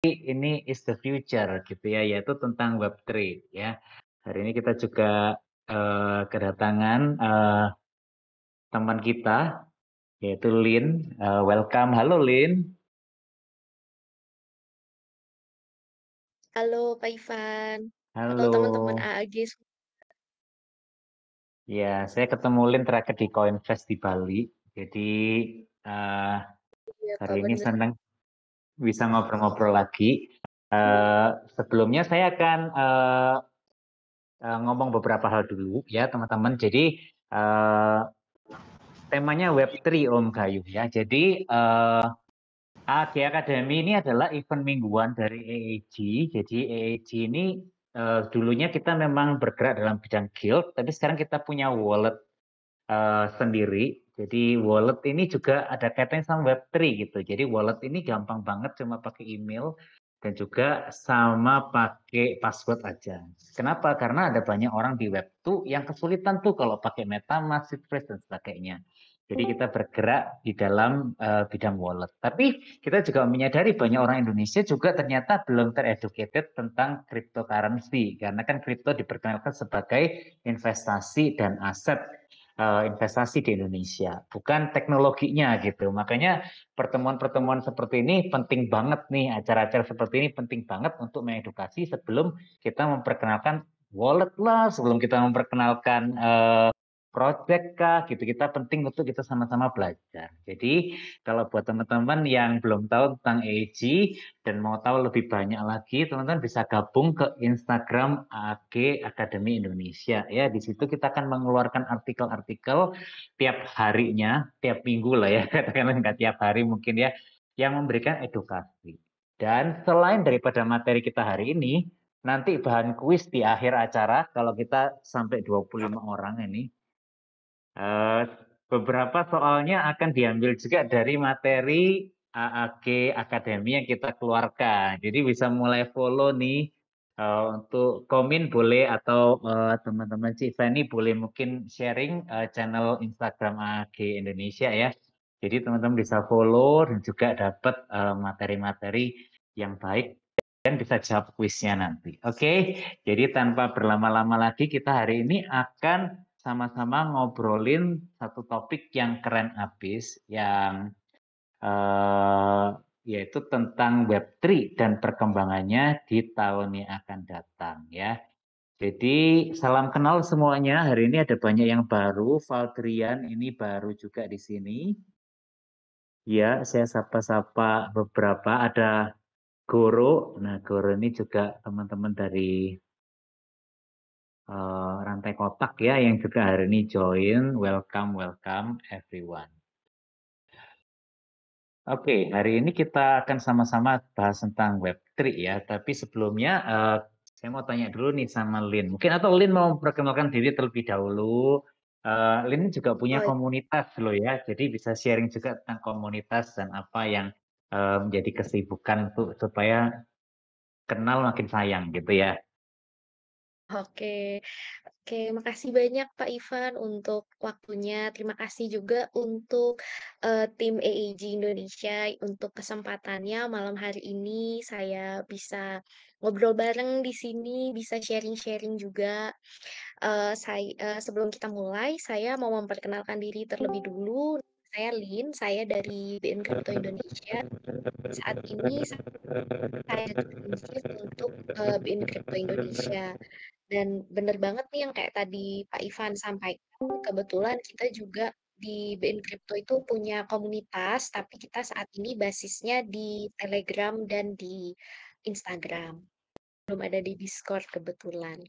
ini is the future gitu ya, yaitu tentang Web3 ya. Hari ini kita juga kedatangan teman kita yaitu Lin. Welcome, halo Lin. Halo Pak Ivan, halo Halo. teman-teman AAG semua. Ya, saya ketemu Lin terakhir di Coinvest di Bali. Jadi eh, Ya hari Pak, ini bener. senang bisa ngobrol-ngobrol lagi. Sebelumnya saya akan ngomong beberapa hal dulu ya teman-teman. Jadi eh, temanya Web3 Om Gayu ya. Jadi AG Academy ini adalah event mingguan dari EAG. Jadi EAG ini dulunya kita memang bergerak dalam bidang guild, tapi sekarang kita punya wallet sendiri. Jadi wallet ini juga ada kaitannya sama Web3 gitu. Jadi wallet ini gampang banget, cuma pakai email dan juga sama pakai password aja. Kenapa? Karena ada banyak orang di Web2 yang kesulitan tuh kalau pakai MetaMask, Seedphrase, dan sebagainya. Jadi kita bergerak di dalam bidang wallet. Tapi kita juga menyadari banyak orang Indonesia juga ternyata belum tereducated tentang cryptocurrency. Karena kan kripto diperkenalkan sebagai investasi dan aset investasi di Indonesia, bukan teknologinya gitu. Makanya pertemuan-pertemuan seperti ini penting banget nih, acara-acara seperti ini penting banget untuk mengedukasi sebelum kita memperkenalkan wallet lah, sebelum kita memperkenalkan project kah gitu. Kita penting untuk kita sama-sama belajar. Jadi kalau buat teman-teman yang belum tahu tentang AG dan mau tahu lebih banyak lagi, teman-teman bisa gabung ke Instagram AG Akademi Indonesia ya. Di situ kita akan mengeluarkan artikel-artikel tiap harinya, tiap minggu lah ya, katakanlah nggak tiap hari mungkin ya, yang memberikan edukasi. Dan selain daripada materi kita hari ini, nanti bahan kuis di akhir acara, kalau kita sampai 25 orang ini, Eh, beberapa soalnya akan diambil juga dari materi AAG Akademi yang kita keluarkan. Jadi bisa mulai follow nih untuk komen boleh atau teman-teman Civa ini boleh mungkin sharing channel Instagram AAG Indonesia ya. Jadi teman-teman bisa follow dan juga dapat materi-materi yang baik dan bisa jawab kuisnya nanti. Oke, jadi tanpa berlama-lama lagi kita hari ini akan sama-sama ngobrolin satu topik yang keren abis, yang eh, yaitu tentang Web3 dan perkembangannya di tahun yang akan datang ya. Jadi salam kenal semuanya. Hari ini ada banyak yang baru. Valdrian ini baru juga di sini. Ya, saya sapa-sapa beberapa. Ada Goro. Nah, Goro ini juga teman-teman dari rantai kotak ya yang juga hari ini join. Welcome, welcome everyone. Oke, hari ini kita akan sama-sama bahas tentang Web3 ya. Tapi sebelumnya saya mau tanya dulu nih sama Lin. Mungkin atau Lin mau perkenalkan diri terlebih dahulu. Lin juga punya Oh, komunitas loh ya. Jadi bisa sharing juga tentang komunitas dan apa yang menjadi kesibukan untuk supaya kenal makin sayang gitu ya. oke, oke. Makasih banyak Pak Ivan untuk waktunya. Terima kasih juga untuk tim AAG Indonesia untuk kesempatannya malam hari ini saya bisa ngobrol bareng di sini, bisa sharing-sharing juga. Sebelum kita mulai, saya mau memperkenalkan diri terlebih dulu. Saya Lin, saya dari BN Crypto Indonesia. Saat ini saya jurnalis untuk BN Crypto Indonesia. Dan bener banget nih yang kayak tadi Pak Ivan sampaikan, kebetulan kita juga di BN Crypto itu punya komunitas, tapi kita saat ini basisnya di Telegram dan di Instagram. Belum ada di Discord kebetulan.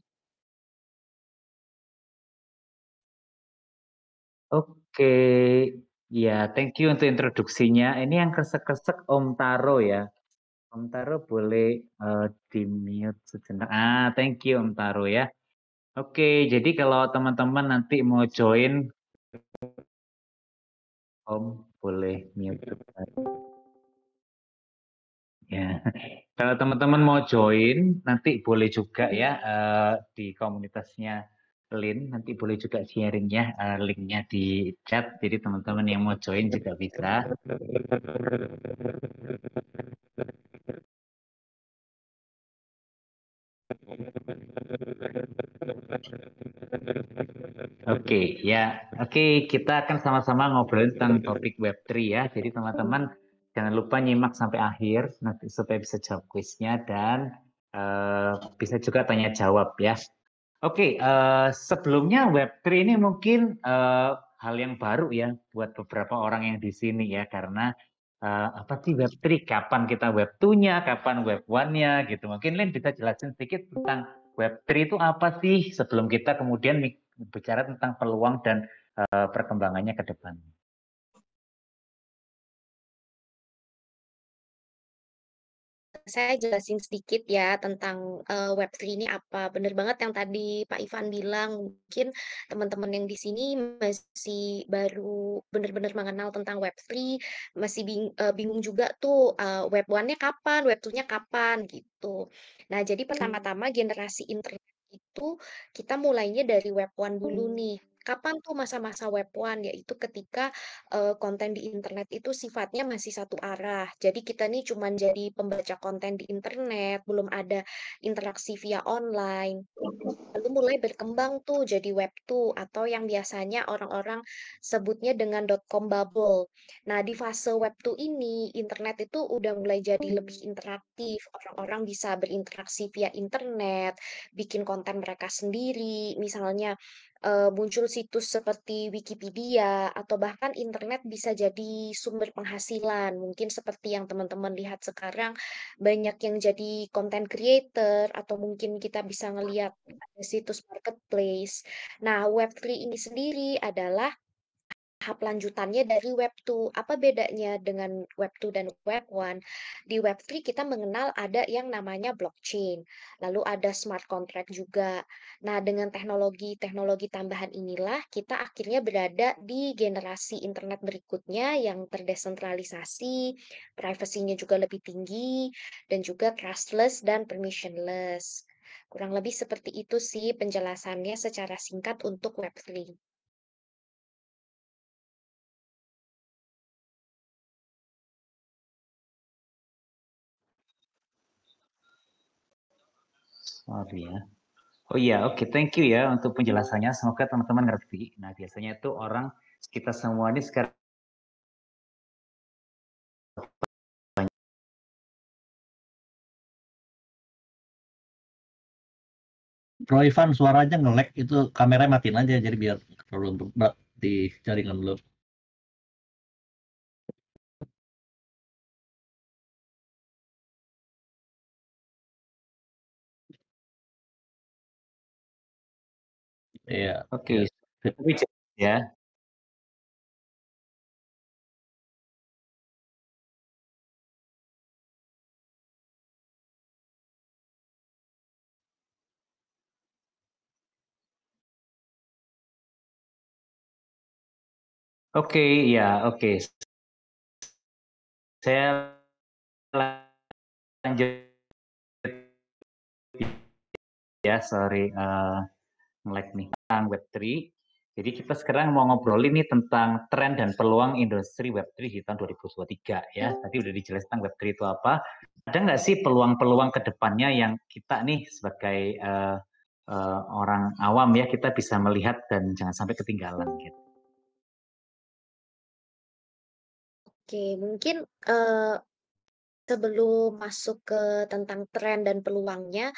Oke, ya thank you untuk introduksinya. Ini yang kesek-kesek Om Taro ya. Om Taro boleh di mute sejenak. Thank you Om Taro ya. Oke, jadi kalau teman-teman nanti mau join, Om boleh mute. Ya, kalau teman-teman mau join, nanti boleh juga ya di komunitasnya Lin, nanti boleh juga sharing ya linknya di chat. Jadi teman-teman yang mau join juga bisa. Oke, ya. Oke, kita akan sama-sama ngobrolin tentang topik Web3 ya. Jadi teman-teman jangan lupa nyimak sampai akhir nanti supaya bisa jawab kuisnya dan bisa juga tanya jawab ya. Oke, sebelumnya Web3 ini mungkin hal yang baru ya buat beberapa orang yang di sini ya karena apa sih Web3? Kapan kita Web2-nya, kapan Web1-nya gitu. Mungkin Lin bisa jelasin sedikit tentang Web3 itu apa sih sebelum kita kemudian bicara tentang peluang dan perkembangannya ke depan. Saya jelasin sedikit ya tentang Web3 ini apa. Bener banget yang tadi Pak Ivan bilang, mungkin teman-teman yang di sini masih baru bener-bener mengenal tentang Web3, masih bingung juga tuh Web 1-nya kapan, Web 2-nya kapan gitu. Nah, jadi pertama-tama generasi internet itu kita mulainya dari Web 1 dulu nih. Kapan tuh masa-masa Web 1? Yaitu ketika konten di internet itu sifatnya masih satu arah. Jadi kita nih cuman jadi pembaca konten di internet, belum ada interaksi via online. Lalu mulai berkembang tuh jadi Web 2 atau yang biasanya orang-orang sebutnya dengan .com bubble. Nah, di fase Web 2 ini, internet itu udah mulai jadi lebih interaktif. Orang-orang bisa berinteraksi via internet, bikin konten mereka sendiri. Misalnya, muncul situs seperti Wikipedia atau bahkan internet bisa jadi sumber penghasilan. Mungkin seperti yang teman-teman lihat sekarang, banyak yang jadi content creator atau mungkin kita bisa ngelihat situs marketplace. Nah, Web 3 ini sendiri adalah tahap lanjutannya dari Web 2. Apa bedanya dengan Web 2 dan Web 1? Di Web 3 kita mengenal ada yang namanya blockchain, lalu ada smart contract juga. Nah, dengan teknologi-teknologi tambahan inilah kita akhirnya berada di generasi internet berikutnya yang terdesentralisasi, privasinya juga lebih tinggi, dan juga trustless dan permissionless. Kurang lebih seperti itu sih penjelasannya secara singkat untuk Web 3. Sorry ya. Oh iya, oke, thank you ya untuk penjelasannya. Semoga teman-teman ngerti. Nah, biasanya itu orang kita semua ini sekarang Bro Ivan suaranya nge-lag itu kameranya matiin aja jadi biar terlalu di jaringan lu. Iya, oke, ya. tapi ya. Oke, ya, oke. Saya lanjut ya, sorry, nge-lag nih tentang Web3. Jadi kita sekarang mau ngobrolin nih tentang tren dan peluang industri Web3 di tahun 2023 ya. Tadi udah dijelaskan tentang Web3 itu apa. Ada nggak sih peluang-peluang ke depannya yang kita nih sebagai orang awam ya kita bisa melihat dan jangan sampai ketinggalan gitu. Oke, mungkin eh, sebelum masuk ke tentang tren dan peluangnya,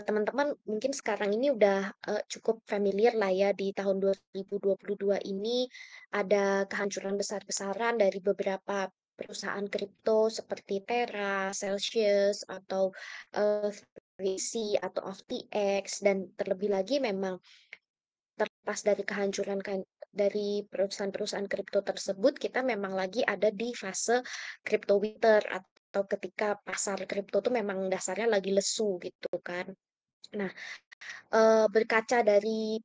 teman-teman mungkin sekarang ini udah cukup familiar lah ya di tahun 2022 ini ada kehancuran besar-besaran dari beberapa perusahaan kripto seperti Terra, Celsius, atau eh, 3 atau FTX, dan terlebih lagi memang terlepas dari kehancuran dari perusahaan-perusahaan kripto tersebut, kita memang lagi ada di fase crypto winter atau ketika pasar kripto tuh memang dasarnya lagi lesu gitu kan. Nah, berkaca dari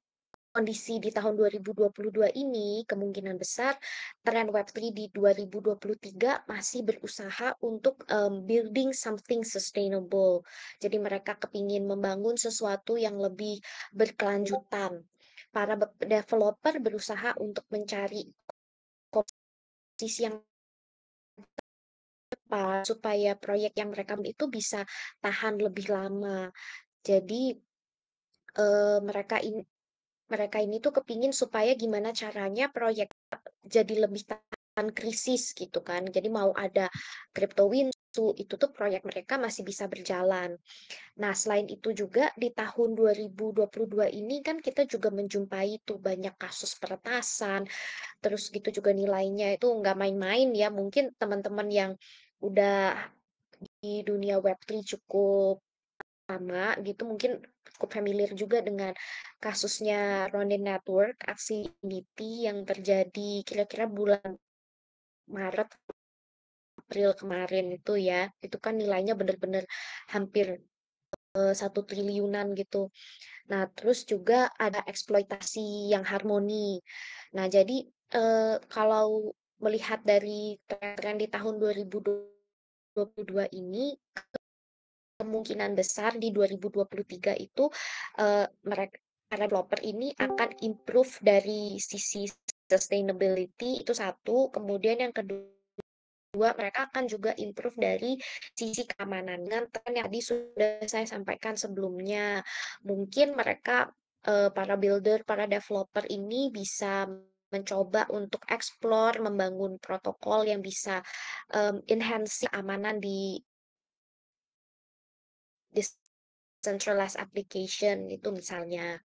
kondisi di tahun 2022 ini, kemungkinan besar tren Web 3 di 2023 masih berusaha untuk building something sustainable. Jadi mereka kepingin membangun sesuatu yang lebih berkelanjutan. Para developer berusaha untuk mencari posisi yang tepat supaya proyek yang mereka itu bisa tahan lebih lama. Jadi, mereka ini tuh kepingin supaya gimana caranya proyek jadi lebih tahan krisis gitu kan. Jadi mau ada crypto Winsu, itu tuh proyek mereka masih bisa berjalan. Nah, selain itu juga di tahun 2022 ini kan kita juga menjumpai tuh banyak kasus peretasan, terus gitu juga nilainya itu nggak main-main ya. Mungkin teman-teman yang udah di dunia Web3 cukup lama gitu, mungkin cukup familiar juga dengan kasusnya Ronin Network, aksi Unity yang terjadi kira-kira bulan Maret, April kemarin itu ya. Itu kan nilainya benar-benar hampir 1 triliunan gitu. Nah, terus juga ada eksploitasi yang harmoni. Nah, jadi kalau melihat dari tren di tahun 2022 ini, kemungkinan besar di 2023 itu mereka para developer ini akan improve dari sisi sustainability itu satu, kemudian yang kedua mereka akan juga improve dari sisi keamanan dengan tren yang tadi sudah saya sampaikan sebelumnya. Mungkin mereka para builder, para developer ini bisa mencoba untuk explore, membangun protokol yang bisa enhance keamanan di decentralized application itu misalnya.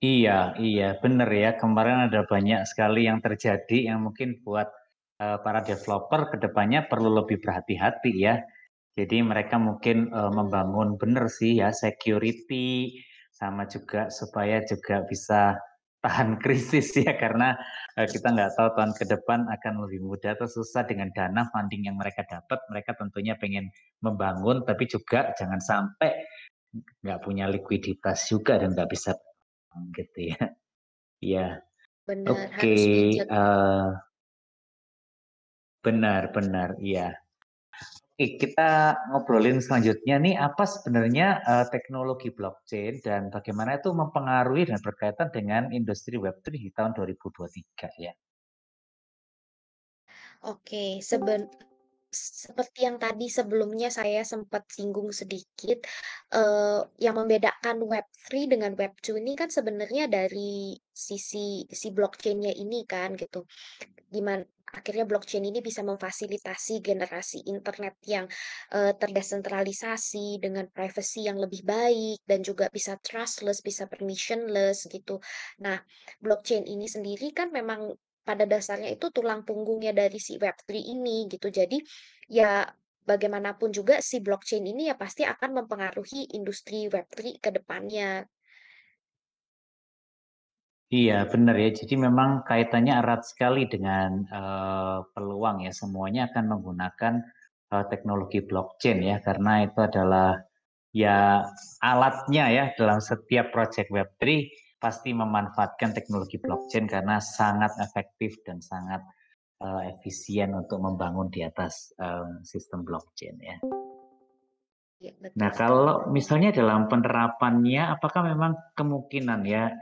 Iya, iya, benar ya. Kemarin ada banyak sekali yang terjadi yang mungkin buat para developer ke depannya perlu lebih berhati-hati ya. Jadi mereka mungkin membangun benar sih ya security sama juga supaya juga bisa tahan krisis ya karena kita nggak tahu tahun ke depan akan lebih mudah atau susah dengan dana funding yang mereka dapat. Mereka tentunya pengen membangun tapi juga jangan sampai nggak punya likuiditas juga dan nggak bisa gitu ya. Iya, Benar, oke, harus dijaga. benar-benar, iya. Oke, kita ngobrolin selanjutnya nih, apa sebenarnya teknologi blockchain dan bagaimana itu mempengaruhi dan berkaitan dengan industri Web3 di tahun 2023 ya. Oke, seperti yang tadi sebelumnya saya sempat singgung sedikit, yang membedakan Web3 dengan Web2 ini kan sebenarnya dari sisi si blockchain-nya ini kan gitu. Gimana akhirnya blockchain ini bisa memfasilitasi generasi internet yang terdesentralisasi dengan privacy yang lebih baik dan juga bisa trustless, bisa permissionless gitu. Nah, blockchain ini sendiri kan memang pada dasarnya itu tulang punggungnya dari si Web3 ini gitu. Jadi ya bagaimanapun juga si blockchain ini ya pasti akan mempengaruhi industri Web3 ke depannya. Iya, benar ya. Jadi memang kaitannya erat sekali dengan peluang ya. Semuanya akan menggunakan teknologi blockchain ya, karena itu adalah ya alatnya ya dalam setiap project Web3 pasti memanfaatkan teknologi blockchain karena sangat efektif dan sangat efisien untuk membangun di atas sistem blockchain ya. Ya, Nah, betul sekali. kalau misalnya dalam penerapannya, apakah memang kemungkinan ya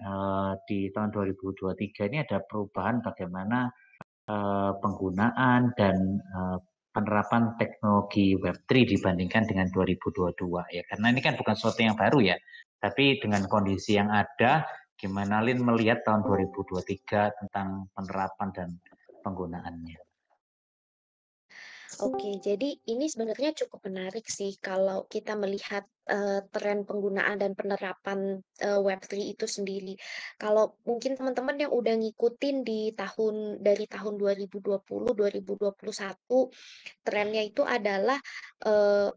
di tahun 2023 ini ada perubahan bagaimana penggunaan dan penerapan teknologi Web3 dibandingkan dengan 2022 ya? Karena ini kan bukan sesuatu yang baru ya, tapi dengan kondisi yang ada, gimana Lin melihat tahun 2023 tentang penerapan dan penggunaannya? Oke, jadi ini sebenarnya cukup menarik sih kalau kita melihat tren penggunaan dan penerapan Web3 itu sendiri. Kalau mungkin teman-teman yang udah ngikutin dari tahun 2020, 2021, trennya itu adalah eh,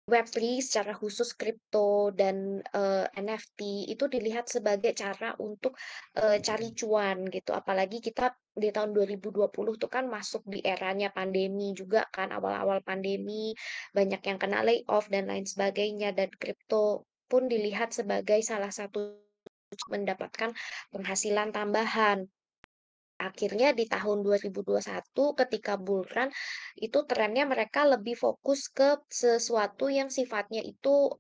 Web3 secara khusus kripto dan NFT itu dilihat sebagai cara untuk cari cuan gitu. Apalagi kita di tahun 2020 tuh kan masuk di eranya pandemi juga kan, awal-awal pandemi banyak yang kena layoff dan lain sebagainya dan kripto pun dilihat sebagai salah satu mendapatkan penghasilan tambahan. Akhirnya di tahun 2021 ketika bull run, itu trennya mereka lebih fokus ke sesuatu yang sifatnya itu,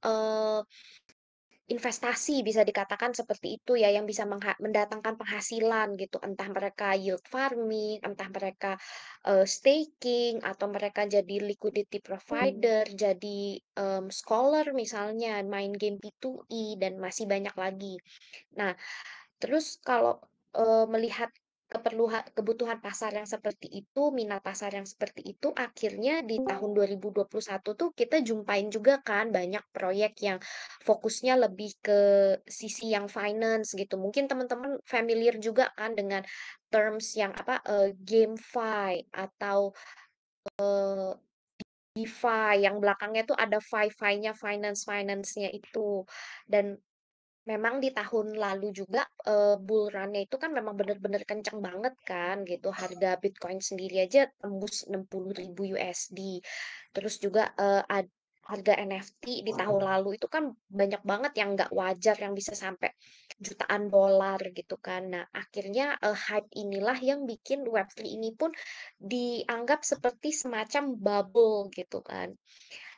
investasi bisa dikatakan seperti itu ya, yang bisa mendatangkan penghasilan gitu, entah mereka yield farming, entah mereka, staking, atau mereka jadi liquidity provider, jadi, scholar misalnya, main game P2E, dan masih banyak lagi. Nah, terus kalau, melihat kebutuhan pasar yang seperti itu, minat pasar yang seperti itu, akhirnya di tahun 2021 tuh kita jumpain juga kan banyak proyek yang fokusnya lebih ke sisi yang finance gitu. Mungkin teman-teman familiar juga kan dengan terms yang apa, GameFi atau, eee, DeFi yang belakangnya tuh ada Fi-Fi-nya, finance-finance-nya itu. Dan memang di tahun lalu juga, bull run-nya itu kan memang bener-bener kenceng banget kan gitu, harga Bitcoin sendiri aja tembus 60.000 USD. Terus juga, harga NFT di tahun lalu itu kan banyak banget yang nggak wajar yang bisa sampai jutaan dolar gitu kan. Nah, akhirnya, hype inilah yang bikin Web3 ini pun dianggap seperti semacam bubble gitu kan.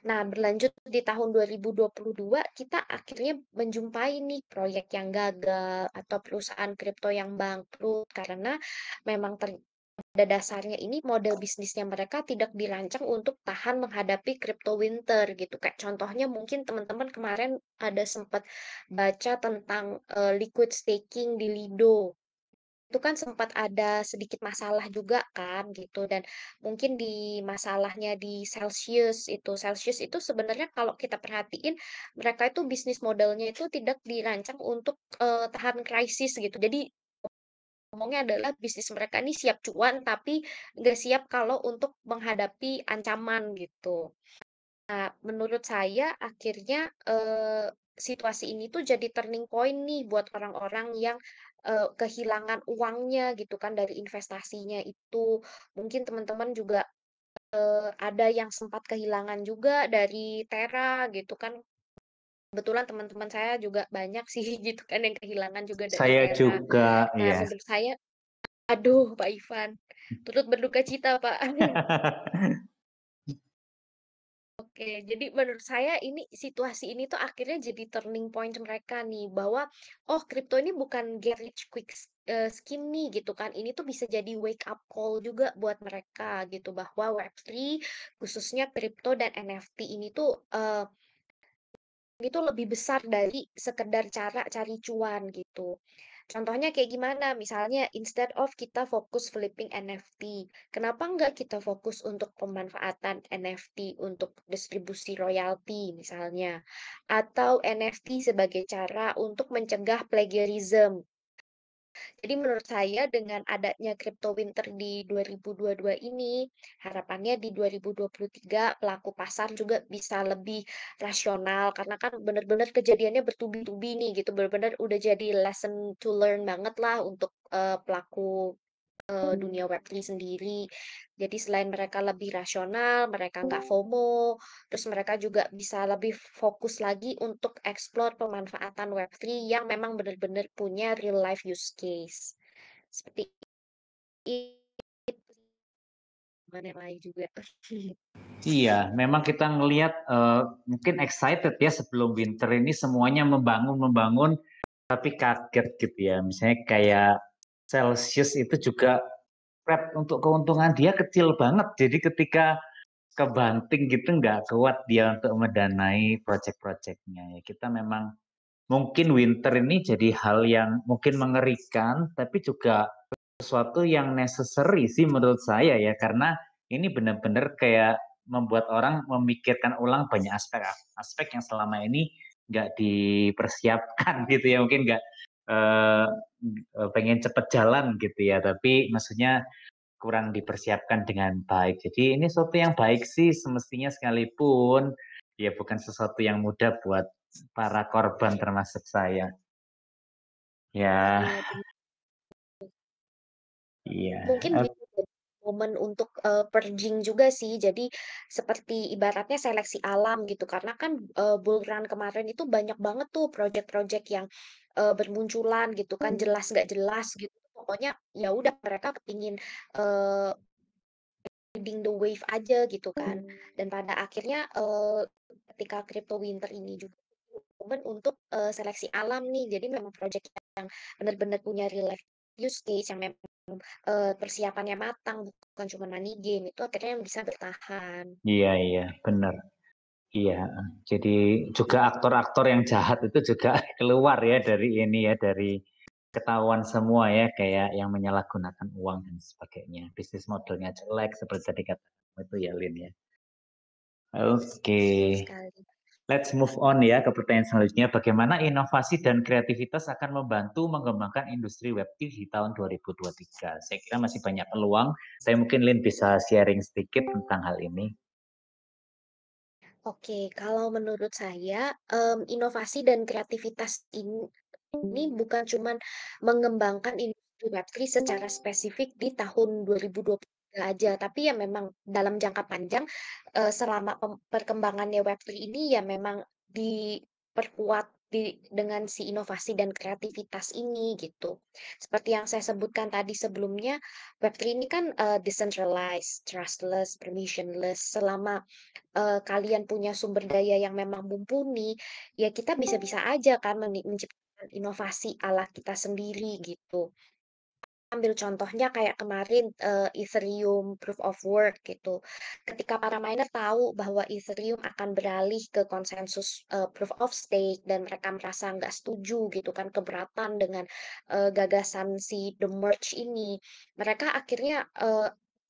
Nah, berlanjut di tahun 2022, kita akhirnya menjumpai nih proyek yang gagal atau perusahaan kripto yang bangkrut karena memang pada dasarnya ini model bisnisnya mereka tidak dirancang untuk tahan menghadapi crypto winter gitu. Kayak contohnya mungkin teman-teman kemarin ada sempat baca tentang liquid staking di Lido. Itu kan sempat ada sedikit masalah juga kan gitu, dan mungkin di masalahnya di Celsius itu sebenarnya kalau kita perhatiin mereka itu bisnis modelnya itu tidak dirancang untuk, tahan krisis gitu. Jadi ngomongnya adalah bisnis mereka ini siap cuan tapi nggak siap kalau untuk menghadapi ancaman gitu. Nah, menurut saya akhirnya, situasi ini tuh jadi turning point nih buat orang-orang yang, kehilangan uangnya gitu kan dari investasinya itu. Mungkin teman-teman juga, ada yang sempat kehilangan juga dari Terra gitu kan. Kebetulan teman-teman saya juga banyak sih gitu kan yang kehilangan juga dari Saya Terra. juga, Nah, ya. menurut saya aduh Pak Ivan, turut berduka cita Pak. Oke, jadi menurut saya ini situasi ini tuh akhirnya jadi turning point mereka nih bahwa oh kripto ini bukan get rich quick scheme nih gitu kan. Ini tuh bisa jadi wake up call juga buat mereka gitu bahwa Web3 khususnya kripto dan NFT ini tuh itu lebih besar dari sekedar cara cari cuan gitu. Contohnya kayak gimana? Misalnya instead of kita fokus flipping NFT, kenapa nggak kita fokus untuk pemanfaatan NFT untuk distribusi royalti misalnya, atau NFT sebagai cara untuk mencegah plagiarism. Jadi menurut saya dengan adanya crypto winter di 2022 ini, harapannya di 2023 pelaku pasar juga bisa lebih rasional karena kan benar-benar kejadiannya bertubi-tubi nih gitu, benar-benar udah jadi lesson to learn banget lah untuk pelaku dunia Web3 sendiri. Jadi selain mereka lebih rasional, mereka nggak FOMO, terus mereka juga bisa lebih fokus lagi untuk explore pemanfaatan Web3 yang memang benar-benar punya real life use case. Seperti itu. Gimana lain juga. Iya, memang kita ngelihat mungkin excited ya sebelum winter ini semuanya membangun, tapi kaget gitu ya. Misalnya kayak Celsius itu juga spread untuk keuntungan dia kecil banget. Jadi ketika kebanting gitu nggak kuat dia untuk mendanai proyek-proyeknya. Ya kita memang mungkin winter ini jadi hal yang mungkin mengerikan, tapi juga sesuatu yang necessary sih menurut saya ya, karena ini benar-benar kayak membuat orang memikirkan ulang banyak aspek yang selama ini nggak dipersiapkan gitu ya, mungkin nggak eh, pengen cepet jalan gitu ya, tapi maksudnya kurang dipersiapkan dengan baik. Jadi ini sesuatu yang baik sih semestinya, sekalipun ya bukan sesuatu yang mudah buat para korban termasuk saya. Ya, Iya, benar. iya. Mungkin bisa jadi momen untuk, purging juga sih. Jadi seperti ibaratnya seleksi alam gitu, karena kan, bull run kemarin itu banyak banget tuh project-project yang, bermunculan gitu kan, jelas nggak jelas gitu. Pokoknya ya udah mereka kepingin, eee, riding the wave aja gitu kan. Dan pada akhirnya, ketika crypto winter ini juga untuk seleksi alam nih. Jadi memang proyek yang benar-benar punya real life use case yang memang persiapannya matang, bukan cuma money game, itu akhirnya yang bisa bertahan. Iya, iya, benar. Iya, jadi juga aktor-aktor yang jahat itu juga keluar ya dari ini ya, dari ketahuan semua ya, kayak yang menyalahgunakan uang dan sebagainya. Bisnis modelnya jelek seperti tadi katakan itu ya, Lin ya. Oke. Betul sekali. Let's move on ya ke pertanyaan selanjutnya. Bagaimana inovasi dan kreativitas akan membantu mengembangkan industri Web3 di tahun 2023? Saya kira masih banyak peluang. Saya mungkin Lin bisa sharing sedikit tentang hal ini. Oke, kalau menurut saya, inovasi dan kreativitas ini bukan cuman mengembangkan industri Web3 secara spesifik di tahun 2023 aja, tapi ya memang dalam jangka panjang, selama perkembangannya Web3 ini ya memang diperkuat dengan si inovasi dan kreativitas ini gitu. Seperti yang saya sebutkan tadi sebelumnya, Web3 ini kan, decentralized, trustless, permissionless. Selama kalian punya sumber daya yang memang mumpuni, ya kita bisa-bisa aja kan menciptakan inovasi ala kita sendiri gitu. Ambil contohnya kayak kemarin, Ethereum Proof of Work gitu. Ketika para miner tahu bahwa Ethereum akan beralih ke konsensus, Proof of Stake dan mereka merasa nggak setuju gitu kan, keberatan dengan, gagasan si The Merge ini. Mereka akhirnya,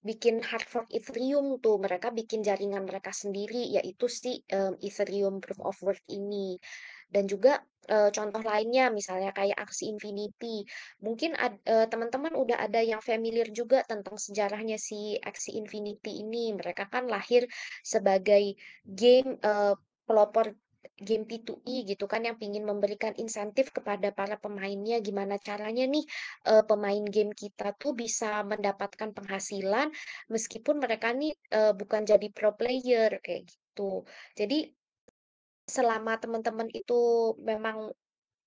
bikin hard fork Ethereum tuh, mereka bikin jaringan mereka sendiri yaitu si, Ethereum Proof of Work ini. Dan juga, contoh lainnya misalnya kayak Axie Infinity. Mungkin teman-teman udah ada yang familiar juga tentang sejarahnya si Axie Infinity ini. Mereka kan lahir sebagai game, pelopor game P2E gitu kan, yang pingin memberikan insentif kepada para pemainnya, gimana caranya nih, pemain game kita tuh bisa mendapatkan penghasilan meskipun mereka nih, bukan jadi pro player, kayak gitu. Jadi selama teman-teman itu memang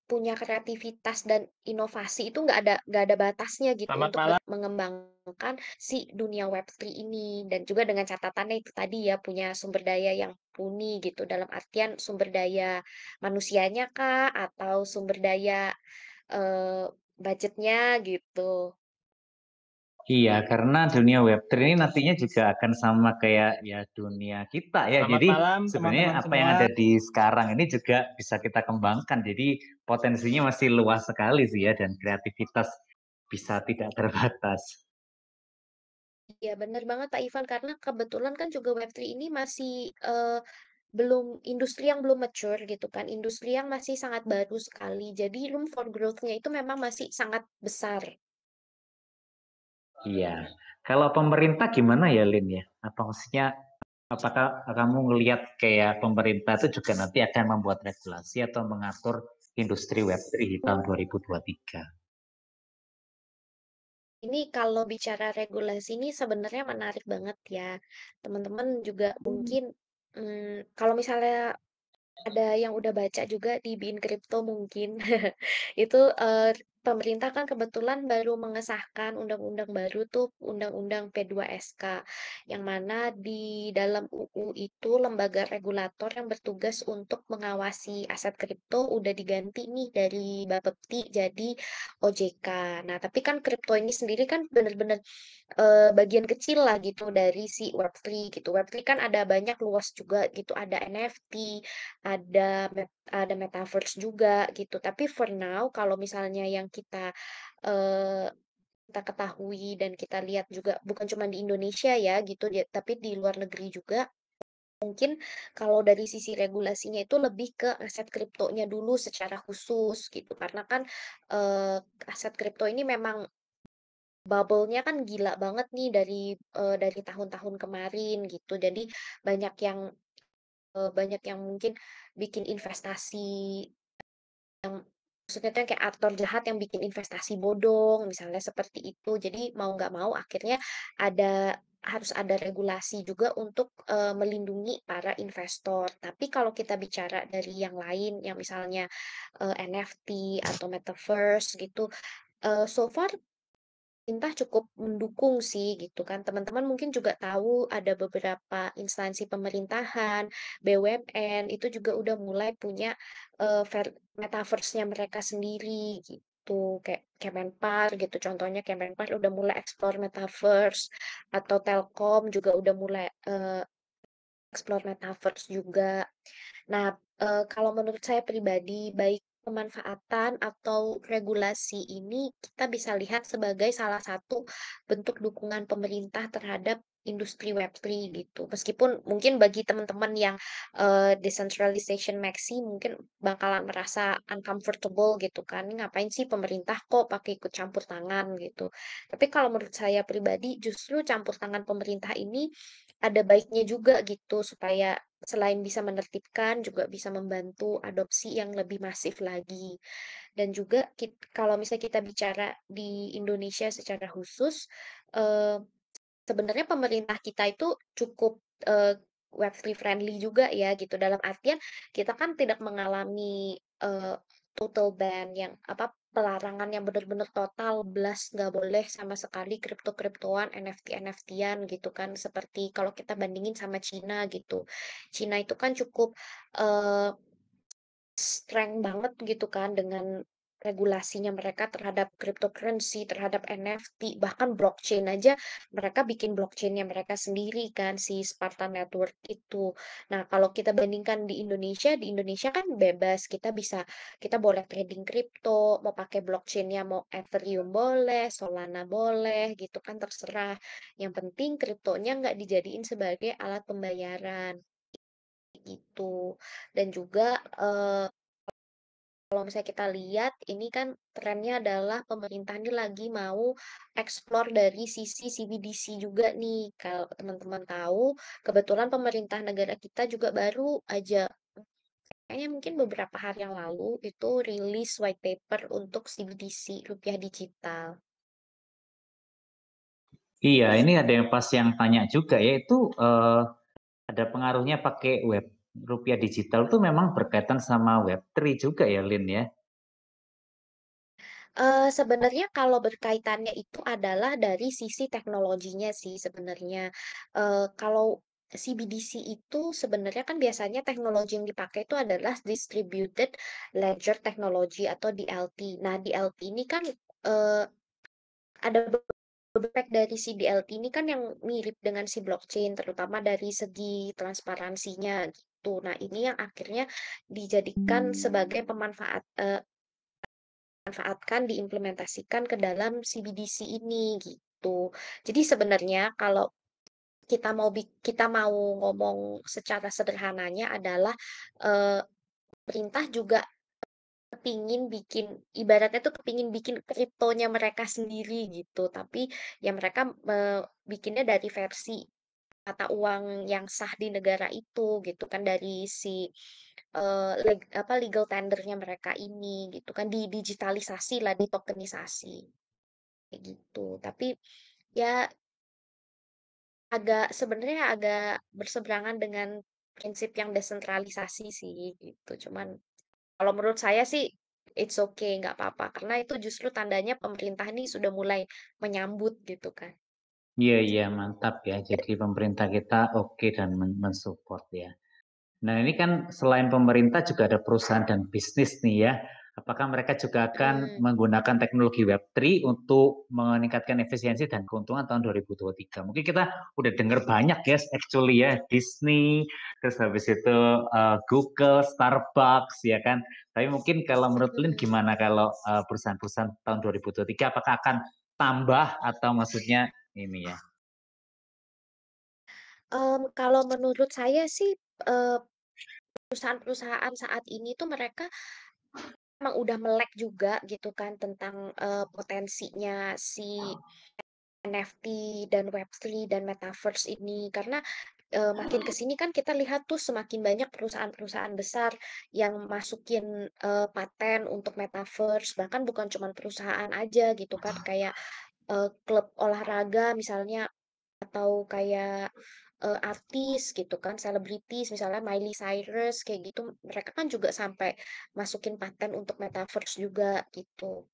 punya kreativitas dan inovasi itu nggak ada batasnya gitu Selamat untuk malam. mengembangkan si dunia Web3 ini, dan juga dengan catatannya itu tadi ya, punya sumber daya yang mumpuni gitu, dalam artian sumber daya manusianya kah, atau sumber daya, eee, budgetnya gitu. Iya, karena dunia Web3 ini nantinya juga akan sama kayak ya dunia kita ya. Selamat Jadi malam sebenarnya teman-teman apa yang semua. ada di sekarang ini juga bisa kita kembangkan. Jadi potensinya masih luas sekali sih ya, dan kreativitas bisa tidak terbatas. Iya bener banget Pak Ivan, karena kebetulan kan juga Web3 ini masih, belum industri yang belum mature gitu kan, industri yang masih sangat baru sekali. Jadi room for growth-nya itu memang masih sangat besar. Iya. Kalau pemerintah gimana ya, Lin ya? Apa maksudnya, apakah kamu ngelihat kayak pemerintah itu juga nanti akan membuat regulasi atau mengatur industri Web3 di tahun 2023? Ini kalau bicara regulasi ini sebenarnya menarik banget ya. Teman-teman juga mungkin, kalau misalnya ada yang udah baca juga di BIN Kripto mungkin. Itu, pemerintah kan kebetulan baru mengesahkan undang-undang baru tuh, Undang-Undang P2SK, yang mana di dalam UU itu lembaga regulator yang bertugas untuk mengawasi aset kripto udah diganti nih dari Bapepti jadi OJK. Nah, tapi kan kripto ini sendiri kan bener-bener bagian kecil lah gitu dari si Web3 gitu. Web3 kan ada banyak luas juga gitu, ada NFT, ada metaverse juga gitu. Tapi for now kalau misalnya yang eee, kita ketahui dan kita lihat juga bukan cuma di Indonesia ya gitu, tapi di luar negeri juga, mungkin kalau dari sisi regulasinya itu lebih ke aset kriptonya dulu secara khusus gitu. Karena kan, eee, aset kripto ini memang bubble-nya kan gila banget nih dari tahun-tahun kemarin gitu. Jadi banyak yang banyak yang mungkin bikin investasi yang maksudnya tuh yang kayak aktor jahat yang bikin investasi bodong, misalnya seperti itu. Jadi mau nggak mau akhirnya harus ada regulasi juga untuk, melindungi para investor. Tapi kalau kita bicara dari yang lain, yang misalnya, NFT atau metaverse gitu, so far pemerintah cukup mendukung sih gitu kan. Teman-teman mungkin juga tahu ada beberapa instansi pemerintahan, BUMN itu juga udah mulai punya metaverse-nya mereka sendiri gitu. Kayak Kemenpar gitu. Contohnya Kemenpar udah mulai explore metaverse atau Telkom juga udah mulai explore metaverse juga. Nah, kalau menurut saya pribadi, baik pemanfaatan atau regulasi ini kita bisa lihat sebagai salah satu bentuk dukungan pemerintah terhadap industri Web3 gitu. Meskipun mungkin bagi teman-teman yang decentralization maxi mungkin bakalan merasa uncomfortable gitu kan. "Ini ngapain sih pemerintah kok pakai ikut campur tangan gitu. Tapi kalau menurut saya pribadi justru campur tangan pemerintah ini ada baiknya juga gitu supaya selain bisa menertibkan, juga bisa membantu adopsi yang lebih masif lagi. Dan juga kalau misalnya kita bicara di Indonesia secara khusus, eee, sebenarnya pemerintah kita itu cukup, Web3 friendly juga ya gitu, dalam artian kita kan tidak mengalami, total ban yang apa, pelarangan yang benar-benar total blas nggak boleh sama sekali kripto-kriptoan, NFT-NFT-an gitu kan, seperti kalau kita bandingin sama Cina gitu. Cina itu kan cukup, eee strength banget gitu kan dengan regulasinya mereka terhadap cryptocurrency, terhadap NFT, bahkan blockchain aja mereka bikin blockchain-nya mereka sendiri kan si Spartan Network itu. Nah, kalau kita bandingkan di Indonesia kan bebas, kita boleh trading kripto, mau pakai blockchain-nya mau Ethereum boleh, Solana boleh gitu kan terserah. Yang penting kriptonya nggak dijadiin sebagai alat pembayaran gitu. Dan juga kalau misalnya kita lihat, ini kan trennya adalah pemerintah ini lagi mau explore dari sisi CBDC juga nih. Kalau teman-teman tahu, kebetulan pemerintah negara kita juga baru aja, kayaknya mungkin beberapa hari yang lalu, itu rilis white paper untuk CBDC, rupiah digital. Iya, ini ada yang pas yang tanya juga yaitu ada pengaruhnya pakai web rupiah digital tuh memang berkaitan sama Web3 juga ya, Lin ya. Sebenarnya kalau berkaitannya itu adalah dari sisi teknologinya sih sebenarnya. Kalau CBDC itu sebenarnya kan biasanya teknologi yang dipakai itu adalah Distributed Ledger Technology atau DLT. Nah, DLT ini kan, ada beberapa dari si DLT ini kan yang mirip dengan si blockchain, terutama dari segi transparansinya gitu. Nah, ini yang akhirnya dijadikan sebagai manfaatkan, diimplementasikan ke dalam CBDC ini gitu. Jadi sebenarnya kalau kita mau ngomong secara sederhananya adalah, eee, pemerintah juga kepingin bikin ibaratnya tuh kepingin bikin kriptonya mereka sendiri gitu, tapi ya mereka, bikinnya dari versi mata uang yang sah di negara itu gitu kan, dari si, legal tendernya mereka ini gitu kan, didigitalisasi lah, ditokenisasi, kayak gitu. Tapi ya sebenarnya agak berseberangan dengan prinsip yang desentralisasi sih gitu. Cuman kalau menurut saya sih it's okay, nggak apa-apa, karena itu justru tandanya pemerintah ini sudah mulai menyambut gitu kan. Iya, iya, mantap ya. Jadi pemerintah kita oke dan mensupport ya. Nah, ini kan selain pemerintah juga ada perusahaan dan bisnis nih ya. Apakah mereka juga akan Mhm. menggunakan teknologi Web3 untuk meningkatkan efisiensi dan keuntungan tahun 2023? Mungkin kita udah dengar banyak ya, actually ya, Disney, terus habis itu Google, Starbucks, ya kan. Tapi mungkin kalau menurut Lin Mhm. gimana kalau perusahaan-perusahaan tahun 2023 apakah akan tambah atau maksudnya ini ya? Kalau menurut saya sih, eee, perusahaan-perusahaan saat ini tuh mereka emang udah melek juga gitu kan tentang, potensinya si NFT dan Web3 dan Metaverse ini. Karena, makin ke sini kan kita lihat tuh semakin banyak perusahaan-perusahaan besar yang masukin, paten untuk Metaverse, bahkan bukan cuman perusahaan aja gitu kan, kayak, klub olahraga misalnya atau kayak, artis gitu kan, selebritis misalnya Miley Cyrus kayak gitu, mereka kan juga sampai masukin paten untuk Metaverse juga gitu.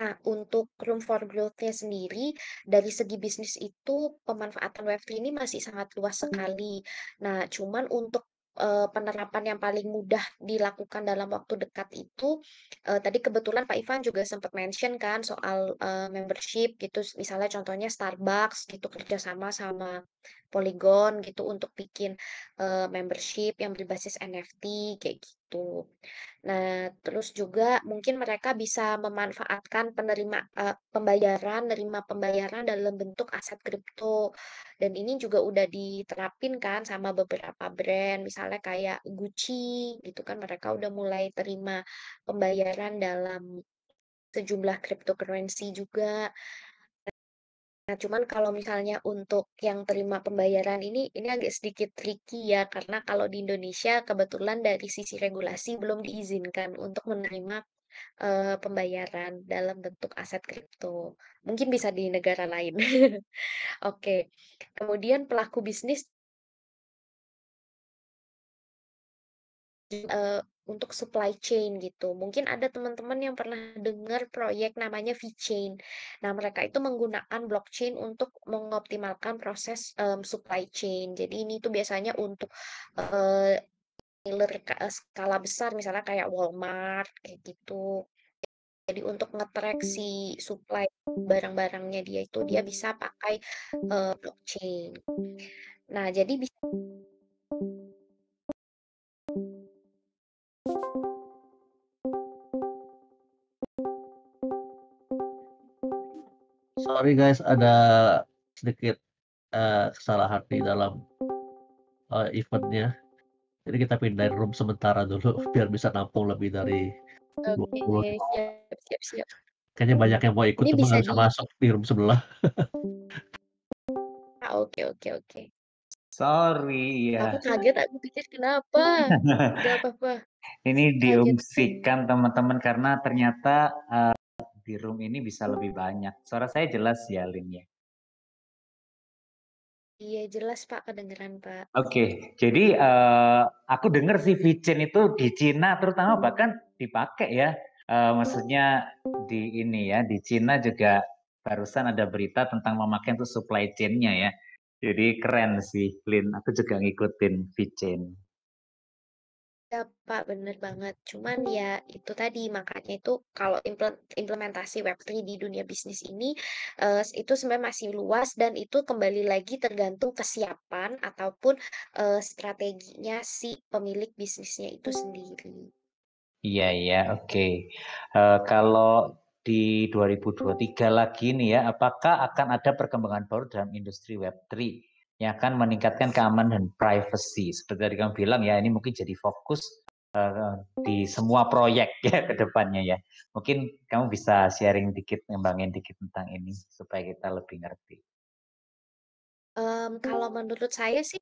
Nah, untuk room for growth-nya sendiri, dari segi bisnis itu pemanfaatan Web3 ini masih sangat luas sekali. Nah, cuman untuk penerapan yang paling mudah dilakukan dalam waktu dekat itu, tadi kebetulan Pak Ivan juga sempat mention kan soal membership gitu, misalnya contohnya Starbucks gitu kerjasama sama Polygon gitu untuk bikin membership yang berbasis NFT kayak gitu. Nah, terus juga mungkin mereka bisa memanfaatkan nerima pembayaran dalam bentuk aset kripto. Dan ini juga udah diterapin kan sama beberapa brand, misalnya kayak Gucci gitu kan, mereka udah mulai terima pembayaran dalam sejumlah cryptocurrency juga. Nah, cuman kalau misalnya untuk yang terima pembayaran ini agak sedikit tricky ya, karena kalau di Indonesia kebetulan dari sisi regulasi belum diizinkan untuk menerima pembayaran dalam bentuk aset kripto. Mungkin bisa di negara lain. Oke. Kemudian pelaku bisnis untuk supply chain gitu. Mungkin ada teman-teman yang pernah dengar proyek namanya VeChain. Nah, mereka itu menggunakan blockchain untuk mengoptimalkan proses supply chain. Jadi ini tuh biasanya untuk eh, skala besar, misalnya kayak Walmart kayak gitu. Jadi untuk nge-track si supply barang-barangnya dia itu dia bisa pakai blockchain. Nah, jadi bisa Sorry guys, ada sedikit kesalahan di dalam eventnya. Jadi kita pindahin room sementara dulu biar bisa nampung lebih dari oke, 20. siap, siap, siap. Kayaknya banyak yang mau ikut, Ini cuma bisa nggak bisa di, masuk di room sebelah. oke, oke, oke. Sorry Aku ya. kaget, aku pikir kenapa? Gak apa-apa, Ini kaget. diungsikan teman-teman karena ternyata di room ini bisa lebih banyak. Suara saya jelas ya, Lin ya. Iya, jelas Pak, kedengeran Pak. Oke, jadi aku dengar sih VChain itu di Cina terutama bahkan dipakai ya. Maksudnya di ini ya, di Cina juga barusan ada berita tentang memakai untuk supply chain-nya ya. Jadi keren sih, Lin. Aku juga ngikutin VChain. Ya Pak, bener banget. Cuman ya itu tadi, makanya itu kalau implementasi Web3 di dunia bisnis ini itu sebenarnya masih luas dan itu kembali lagi tergantung kesiapan ataupun strateginya si pemilik bisnisnya itu sendiri. Iya, iya, oke. Kalau di 2023 lagi nih ya, apakah akan ada perkembangan baru dalam industri Web3 yang akan meningkatkan keamanan dan privacy? Seperti tadi kamu bilang ya, ini mungkin jadi fokus di semua proyek ya ke depannya ya. Mungkin kamu bisa sharing dikit, ngembangin dikit tentang ini supaya kita lebih ngerti. Kalau menurut saya sih,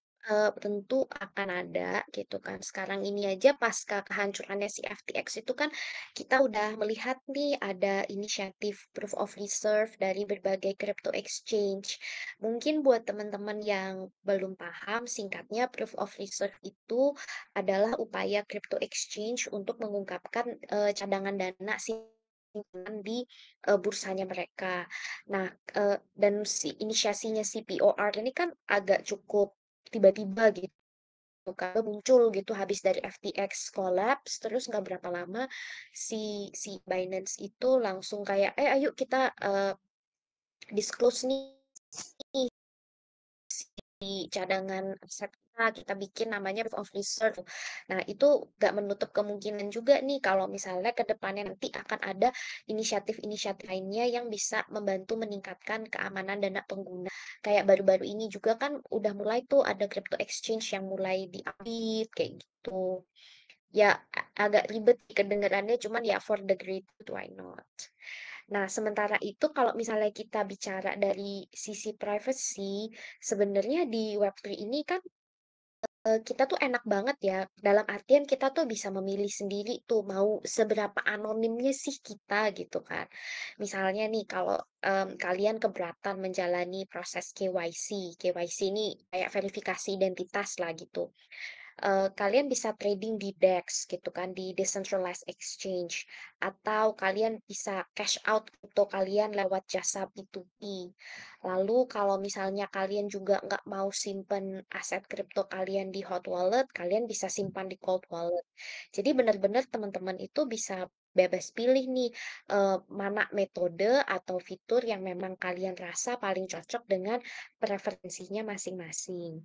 tentu akan ada gitu kan. Sekarang ini aja pasca kehancurannya si FTX itu kan kita udah melihat nih ada inisiatif Proof of Reserve dari berbagai crypto exchange. Mungkin buat teman-teman yang belum paham, singkatnya Proof of Reserve itu adalah upaya crypto exchange untuk mengungkapkan, cadangan dana simpan di, bursanya mereka. Nah, dan si inisiasinya CPOR ini kan agak cukup tiba-tiba gitu kan, muncul gitu habis dari FTX collapse, terus nggak berapa lama si Binance itu langsung kayak, ayo kita disclose nih di cadangan aset kita bikin namanya proof of reserve. Nah, itu nggak menutup kemungkinan juga nih kalau misalnya ke depannya nanti akan ada inisiatif-inisiatif lainnya yang bisa membantu meningkatkan keamanan dana pengguna. Kayak baru-baru ini juga kan udah mulai tuh ada crypto exchange yang mulai diaudit kayak gitu. Ya agak ribet sih kedengarannya, cuman ya for the great good, why not? Nah, sementara itu kalau misalnya kita bicara dari sisi privacy, sebenarnya di Web3 ini kan kita tuh enak banget ya, dalam artian kita tuh bisa memilih sendiri tuh mau seberapa anonimnya sih kita gitu kan. Misalnya nih kalau kalian keberatan menjalani proses KYC, KYC ini kayak verifikasi identitas lah gitu. kalian bisa trading di DEX gitu kan, di decentralized exchange, atau kalian bisa cash out kripto kalian lewat jasa P2P. Lalu kalau misalnya kalian juga nggak mau simpen aset kripto kalian di hot wallet, kalian bisa simpan di cold wallet. Jadi benar-benar teman-teman itu bisa bebas pilih nih mana metode atau fitur yang memang kalian rasa paling cocok dengan preferensinya masing-masing.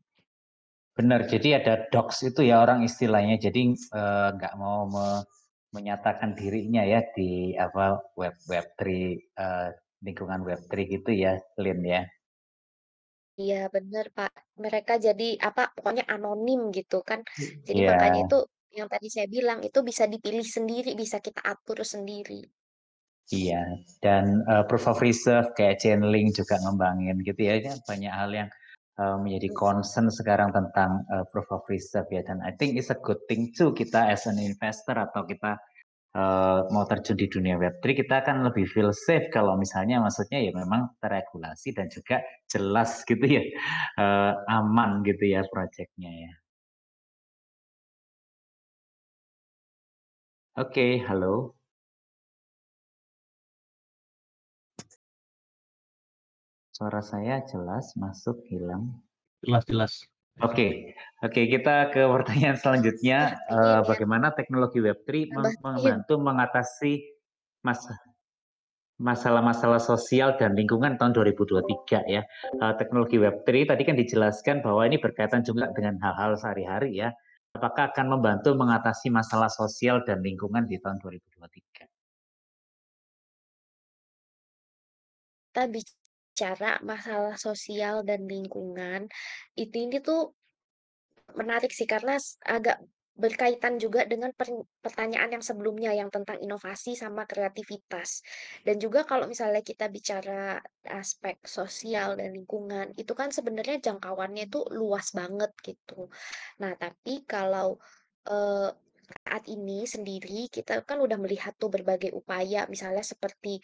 Benar, jadi ada docs itu ya orang istilahnya. Jadi nggak mau menyatakan dirinya ya di apa web 3 lingkungan web 3 gitu ya, Lin ya. Iya bener Pak, mereka jadi apa, pokoknya anonim gitu kan. Jadi makanya Iya, itu yang tadi saya bilang, itu bisa dipilih sendiri, bisa kita atur sendiri. iya. Dan proof of reserve kayak Chainlink juga ngembangin gitu ya. Ini banyak hal yang menjadi concern sekarang tentang proof of reserve ya. Dan I think it's a good thing too kita as an investor atau kita mau terjun di dunia Web3 kita akan lebih feel safe kalau misalnya maksudnya ya memang terregulasi dan juga jelas gitu ya, aman gitu ya proyeknya ya. Oke, halo. Suara saya jelas masuk hilang. Jelas-jelas. Oke, oke kita ke pertanyaan selanjutnya. Nah, ingin ya, Bagaimana teknologi Web3 nambahin. membantu mengatasi mas- masalah-masalah sosial dan lingkungan tahun 2023 ya. Teknologi Web3 tadi kan dijelaskan bahwa ini berkaitan juga dengan hal-hal sehari-hari ya. Apakah akan membantu mengatasi masalah sosial dan lingkungan di tahun 2023? Kita bicara masalah sosial dan lingkungan, ini tuh menarik sih karena agak berkaitan juga dengan pertanyaan yang sebelumnya yang tentang inovasi sama kreativitas. Dan juga kalau misalnya kita bicara aspek sosial dan lingkungan, itu kan sebenarnya jangkauannya itu luas banget gitu. Nah, tapi kalau eh, saat ini sendiri kita kan udah melihat tuh berbagai upaya misalnya seperti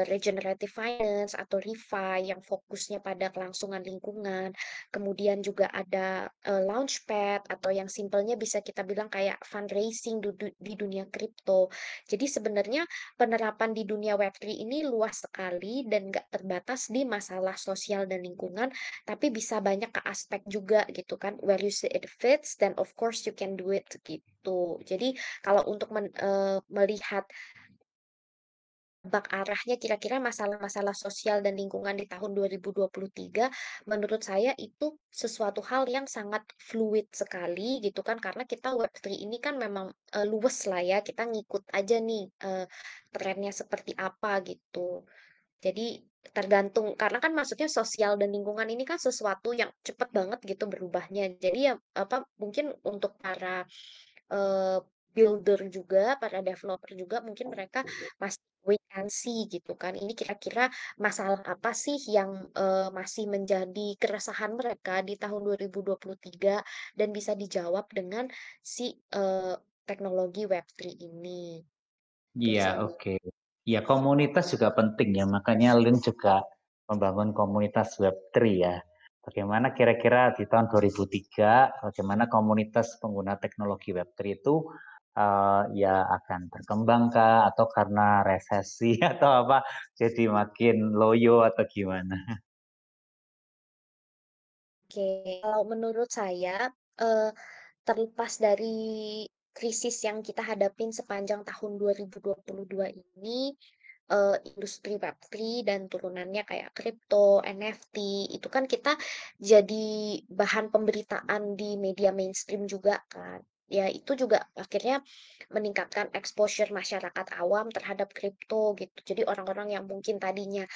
regenerative finance atau refi yang fokusnya pada kelangsungan lingkungan. Kemudian juga ada launchpad atau yang simpelnya bisa kita bilang kayak fundraising di dunia kripto. Jadi sebenarnya penerapan di dunia Web3 ini luas sekali dan nggak terbatas di masalah sosial dan lingkungan, tapi bisa banyak ke aspek juga gitu kan. Where you see it fits, then of course you can do it gitu. Jadi kalau untuk melihat arahnya kira-kira masalah-masalah sosial dan lingkungan di tahun 2023, menurut saya itu sesuatu hal yang sangat fluid sekali gitu kan, karena kita Web3 ini kan memang luwes lah ya, kita ngikut aja nih trennya seperti apa gitu. Jadi tergantung, karena kan maksudnya sosial dan lingkungan ini kan sesuatu yang cepet banget gitu berubahnya. Jadi ya apa mungkin untuk para eh, builder juga, para developer juga mungkin mereka masih wait and see gitu kan. Ini kira-kira masalah apa sih yang masih menjadi keresahan mereka di tahun 2023 dan bisa dijawab dengan si teknologi Web3 ini. Itu Iya, sih. oke. Ya, komunitas juga penting ya, makanya Lin juga membangun komunitas Web3 ya. Bagaimana kira-kira di tahun 2003, bagaimana komunitas pengguna teknologi Web3 itu ya akan berkembang kah, atau karena resesi atau apa, jadi makin loyo atau gimana? Oke, kalau menurut saya, eh, terlepas dari krisis yang kita hadapin sepanjang tahun 2022 ini, industri Web3 dan turunannya kayak kripto, NFT, itu kan kita jadi bahan pemberitaan di media mainstream juga kan. Ya, itu juga akhirnya meningkatkan exposure masyarakat awam terhadap kripto gitu. Jadi orang-orang yang mungkin tadinya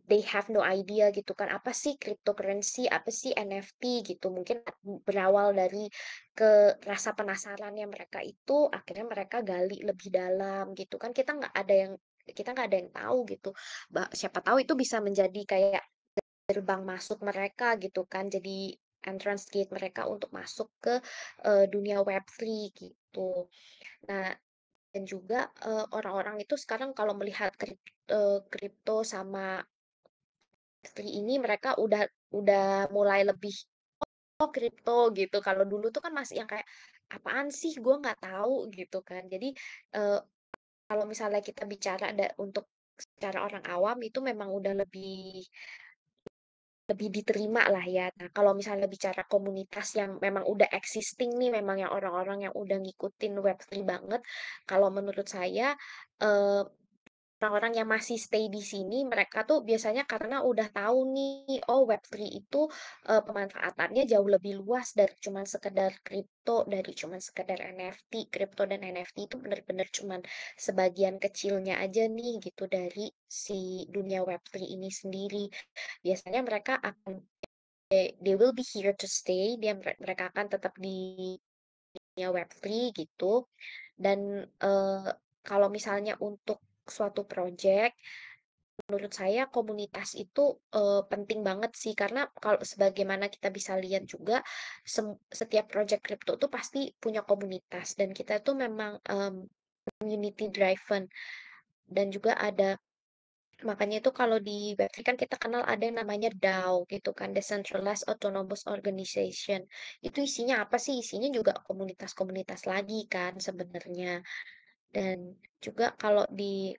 they have no idea gitu kan, apa sih cryptocurrency, apa sih NFT gitu. Mungkin berawal dari rasa penasarannya mereka itu, akhirnya mereka gali lebih dalam gitu kan. Kita nggak ada yang tahu gitu. Siapa tahu itu bisa menjadi kayak gerbang masuk mereka gitu kan. Jadi entrance gate mereka untuk masuk ke dunia Web3 gitu. Nah, dan juga orang-orang itu sekarang kalau melihat kripto sama Web3 ini mereka udah mulai lebih oh kripto gitu. Kalau dulu tuh kan masih yang kayak, "Apaan sih? Gue nggak tahu," gitu kan. Jadi, eee, kalau misalnya kita bicara untuk secara orang awam itu memang udah lebih lebih diterima lah ya. Nah, kalau misalnya bicara komunitas yang memang udah existing nih, memang yang orang-orang yang udah ngikutin Web3 banget, kalau menurut saya, eee orang-orang yang masih stay di sini, mereka tuh biasanya karena udah tahu nih, oh Web3 itu, pemanfaatannya jauh lebih luas dari cuman sekedar kripto, dari cuman sekedar NFT. Kripto dan NFT itu bener-bener cuman sebagian kecilnya aja nih gitu dari si dunia Web3 ini sendiri. Biasanya mereka akan they will be here to stay, mereka akan tetap di dunia Web3 gitu. Dan, kalau misalnya untuk suatu project menurut saya komunitas itu, penting banget sih karena kalau sebagaimana kita bisa lihat juga setiap project crypto tuh pasti punya komunitas dan kita tuh memang, community driven dan juga ada makanya itu kalau di Web3 kan kita kenal ada yang namanya DAO gitu kan, Decentralized Autonomous Organization. Itu isinya apa sih? Isinya juga komunitas-komunitas lagi kan sebenarnya. Dan juga kalau di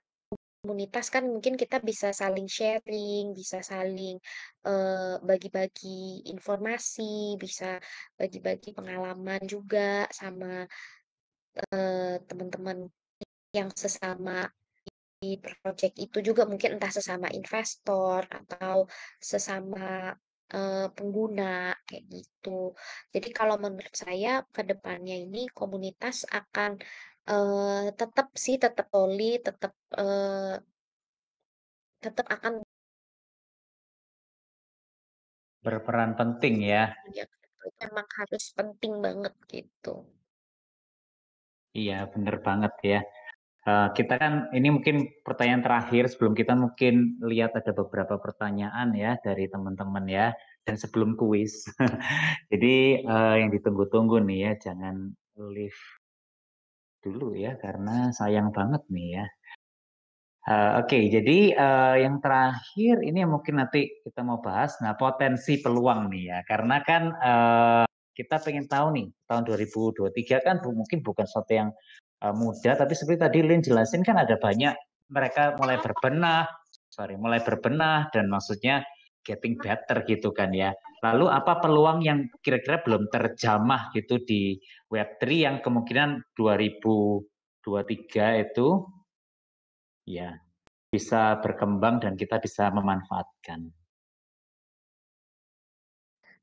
komunitas kan mungkin kita bisa saling sharing, bisa saling, bagi-bagi informasi, bisa bagi-bagi pengalaman juga sama, teman-teman yang sesama di project itu juga mungkin entah sesama investor atau sesama, pengguna, kayak gitu. Jadi kalau menurut saya ke depannya ini komunitas akan, tetap sih, tetap solid, tetap akan Berperan penting ya. dunia kripto itu memang harus penting banget gitu. Iya, bener banget ya. Kita kan ini mungkin pertanyaan terakhir sebelum kita mungkin lihat ada beberapa pertanyaan ya dari teman-teman ya dan sebelum kuis. Jadi yang ditunggu-tunggu nih ya, jangan leave dulu ya karena sayang banget nih ya. Oke, jadi yang terakhir ini yang mungkin nanti kita mau bahas, nah potensi peluang nih ya, karena kan kita pengen tahu nih tahun 2023 kan mungkin bukan sesuatu yang mudah, tapi seperti tadi Lin jelasin kan ada banyak mereka mulai berbenah dan maksudnya getting better gitu kan ya. Lalu apa peluang yang kira-kira belum terjamah gitu di Web3 yang kemungkinan 2023 itu ya bisa berkembang dan kita bisa memanfaatkan.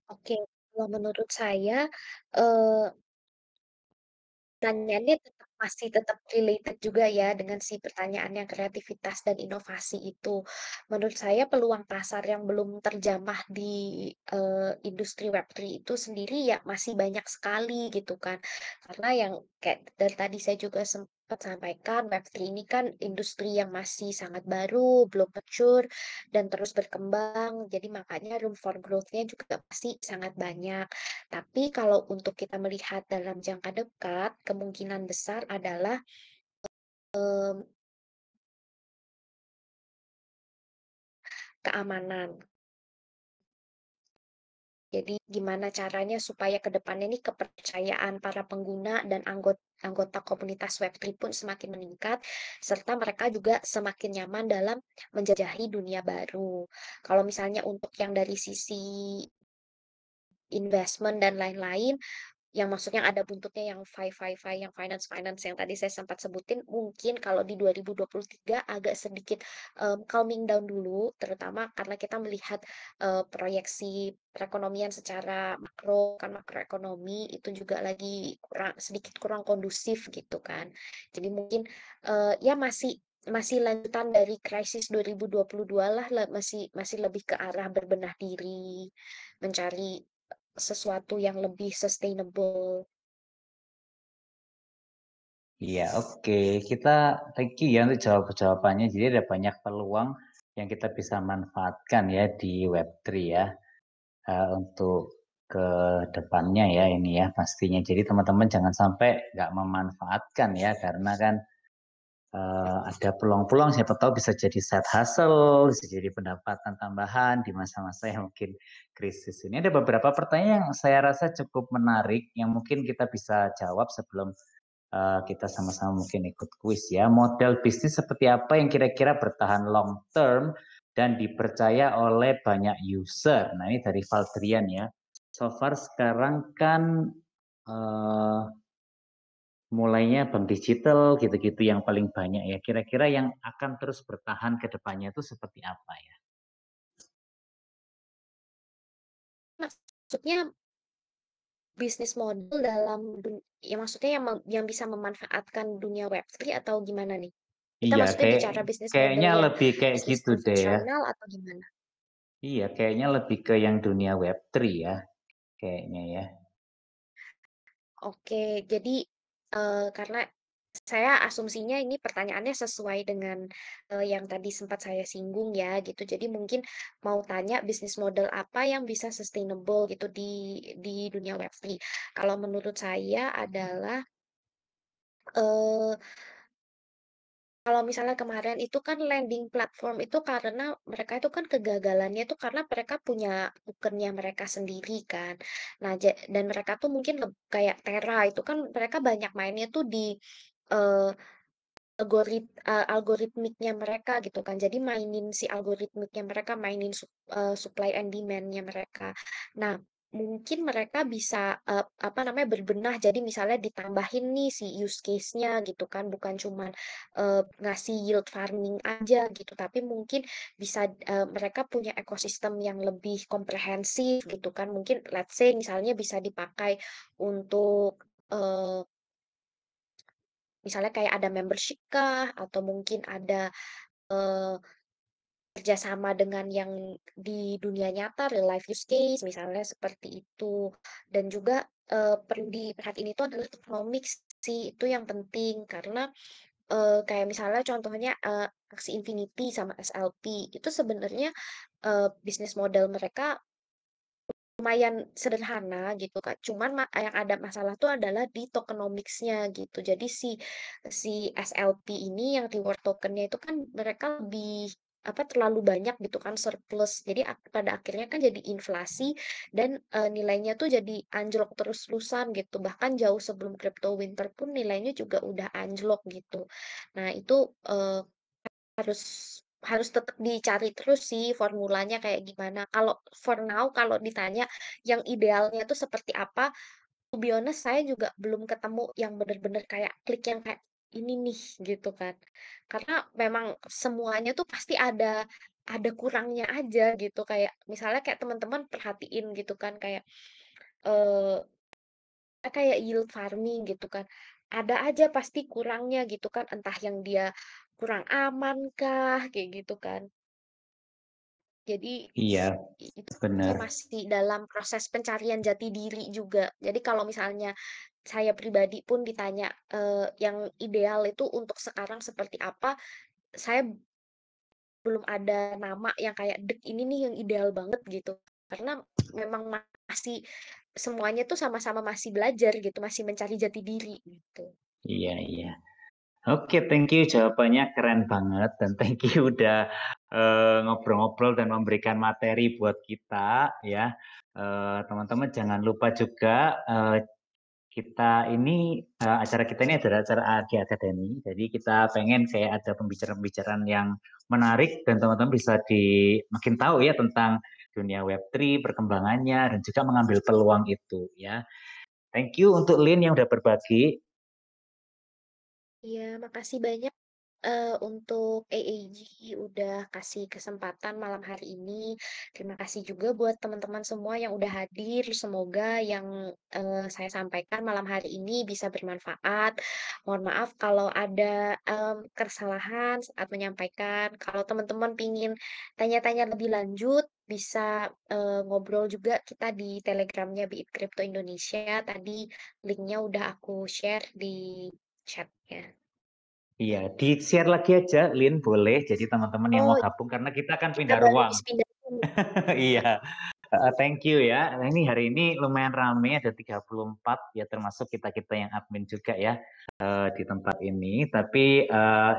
Oke, kalau menurut saya, eee pertanyaannya masih tetap related juga ya dengan si pertanyaan yang kreativitas dan inovasi itu. Menurut saya peluang pasar yang belum terjamah di, industri Web3 itu sendiri ya masih banyak sekali gitu kan. Karena yang kayak dari tadi saya juga sempat sampaikan Web3 ini kan industri yang masih sangat baru, belum mature, dan terus berkembang. Jadi makanya room for growth-nya juga pasti sangat banyak. Tapi kalau untuk kita melihat dalam jangka dekat, kemungkinan besar adalah, mmm, keamanan. Jadi gimana caranya supaya ke depannya nih kepercayaan para pengguna dan anggota komunitas Web3 pun semakin meningkat, serta mereka juga semakin nyaman dalam menjelajahi dunia baru. Kalau misalnya untuk yang dari sisi investment dan lain-lain, yang maksudnya ada buntutnya yang yang finance-finance yang tadi saya sempat sebutin, mungkin kalau di 2023 agak sedikit, calming down dulu, terutama karena kita melihat, proyeksi perekonomian secara makro, kan makroekonomi itu juga lagi sedikit kurang kondusif gitu kan. Jadi mungkin, ya masih masih lanjutan dari krisis 2022 lah, masih masih lebih ke arah berbenah diri, mencari sesuatu yang lebih sustainable. Iya, oke. Kita thank you ya untuk jawabannya. Jadi ada banyak peluang yang kita bisa manfaatkan ya di Web3 ya untuk ke depannya ya ini ya pastinya. Jadi teman-teman jangan sampai nggak memanfaatkan ya karena kan ada peluang-peluang, siapa tahu bisa jadi side hustle, bisa jadi pendapatan tambahan di masa-masa yang mungkin krisis ini. Ada beberapa pertanyaan yang saya rasa cukup menarik yang mungkin kita bisa jawab sebelum kita sama-sama mungkin ikut kuis ya. Model bisnis seperti apa yang kira-kira bertahan long term dan dipercaya oleh banyak user. Nah ini dari Valdrian ya. So far sekarang kan mulainya bank digital gitu-gitu yang paling banyak ya. Kira-kira yang akan terus bertahan ke depannya itu seperti apa ya? Maksudnya bisnis model dalam ya maksudnya yang bisa memanfaatkan dunia Web3 atau gimana nih? Kita Iya, maksudnya bicara bisnis model kayaknya yang lebih kayak bisnis gitu deh ya. konvensional atau gimana? Iya, kayaknya lebih ke yang dunia Web3 ya, kayaknya ya. Oke, jadi karena saya asumsinya ini pertanyaannya sesuai dengan yang tadi sempat saya singgung ya gitu. Jadi mungkin mau tanya bisnis model apa yang bisa sustainable gitu di dunia Web3. Kalau menurut saya adalah eh, kalau misalnya kemarin itu kan landing platform itu karena mereka itu kan kegagalannya itu karena mereka punya tokennya mereka sendiri kan. Nah, dan mereka tuh mungkin kayak Terra itu kan mereka banyak mainnya tuh di eh, algoritmiknya mereka gitu kan. Jadi mainin si algoritmiknya mereka, mainin supply and demand-nya mereka. Nah, mungkin mereka bisa apa namanya berbenah. Jadi misalnya ditambahin nih si use case-nya gitu kan, bukan cuman ngasih yield farming aja gitu, tapi mungkin bisa mereka punya ekosistem yang lebih komprehensif gitu kan. Mungkin let's say misalnya bisa dipakai untuk misalnya kayak ada membership kah atau mungkin ada eh, kerjasama dengan yang di dunia nyata real life use case misalnya seperti itu dan juga perlu diperhatiin itu adalah tokenomics sih itu yang penting karena kayak misalnya contohnya aksi Infinity sama SLP itu sebenarnya bisnis model mereka lumayan sederhana gitu Kak. Cuman yang ada masalah tuh adalah di tokenomics-nya gitu. Jadi si SLP ini yang reward tokennya itu kan mereka lebih apa terlalu banyak gitu kan surplus. Jadi pada akhirnya kan jadi inflasi dan nilainya tuh jadi anjlok terus-terusan gitu. Bahkan jauh sebelum crypto winter pun nilainya juga udah anjlok gitu. Nah, itu harus harus tetap dicari terus sih formulanya kayak gimana. Kalau for now kalau ditanya yang idealnya tuh seperti apa, to be honest saya juga belum ketemu yang bener-bener kayak klik yang kayak ini nih gitu kan. Karena memang semuanya tuh pasti ada kurangnya aja gitu kayak misalnya kayak teman-teman perhatiin gitu kan kayak eh kayak yield farming gitu kan. Ada aja pasti kurangnya gitu kan, entah yang dia kurang aman kah, kayak gitu kan. Jadi Iya, itu benar. masih dalam proses pencarian jati diri juga. Jadi kalau misalnya saya pribadi pun ditanya yang ideal itu untuk sekarang seperti apa, saya belum ada nama yang kayak dek ini nih yang ideal banget gitu. Karena memang masih semuanya tuh sama-sama masih belajar gitu, masih mencari jati diri gitu. Iya, iya. Oke, thank you jawabannya keren banget dan thank you udah ngobrol-ngobrol dan memberikan materi buat kita ya. Teman-teman jangan lupa juga kita ini acara kita ini adalah acara AG Academy. Jadi kita pengen kayak ada pembicaraan-pembicaraan yang menarik dan teman-teman bisa makin tahu ya tentang dunia Web3, perkembangannya dan juga mengambil peluang itu ya. Thank you untuk Lin yang udah berbagi. Iya, makasih banyak untuk AAG udah kasih kesempatan malam hari ini. Terima kasih juga buat teman-teman semua yang udah hadir. Semoga yang saya sampaikan malam hari ini bisa bermanfaat. Mohon maaf kalau ada kesalahan saat menyampaikan. Kalau teman-teman pingin tanya-tanya lebih lanjut, bisa ngobrol juga kita di Telegramnya Bit Crypto Indonesia. Tadi linknya udah aku share di chatnya. Iya, di-share lagi aja, Lin, boleh. Jadi teman-teman yang Oh, mau gabung, karena kita akan kita pindah baru ruang. habis pindah room. Iya, Thank you ya. Nah, ini hari ini lumayan ramai, ada 34 ya, termasuk kita-kita yang admin juga ya di tempat ini. Tapi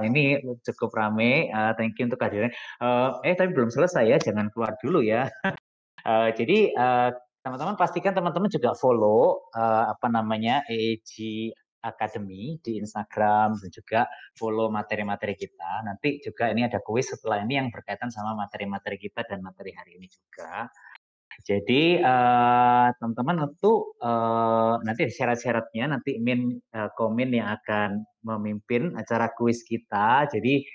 ini cukup ramai. Thank you untuk kehadiran. Tapi belum selesai ya, jangan keluar dulu ya. Jadi teman-teman pastikan teman-teman juga follow AAG Academy di Instagram dan juga follow materi-materi kita. Nanti juga ini ada kuis setelah ini yang berkaitan sama materi-materi kita dan materi hari ini juga. Jadi teman-teman tentu nanti syarat-syaratnya nanti Komin yang akan memimpin acara kuis kita. Jadi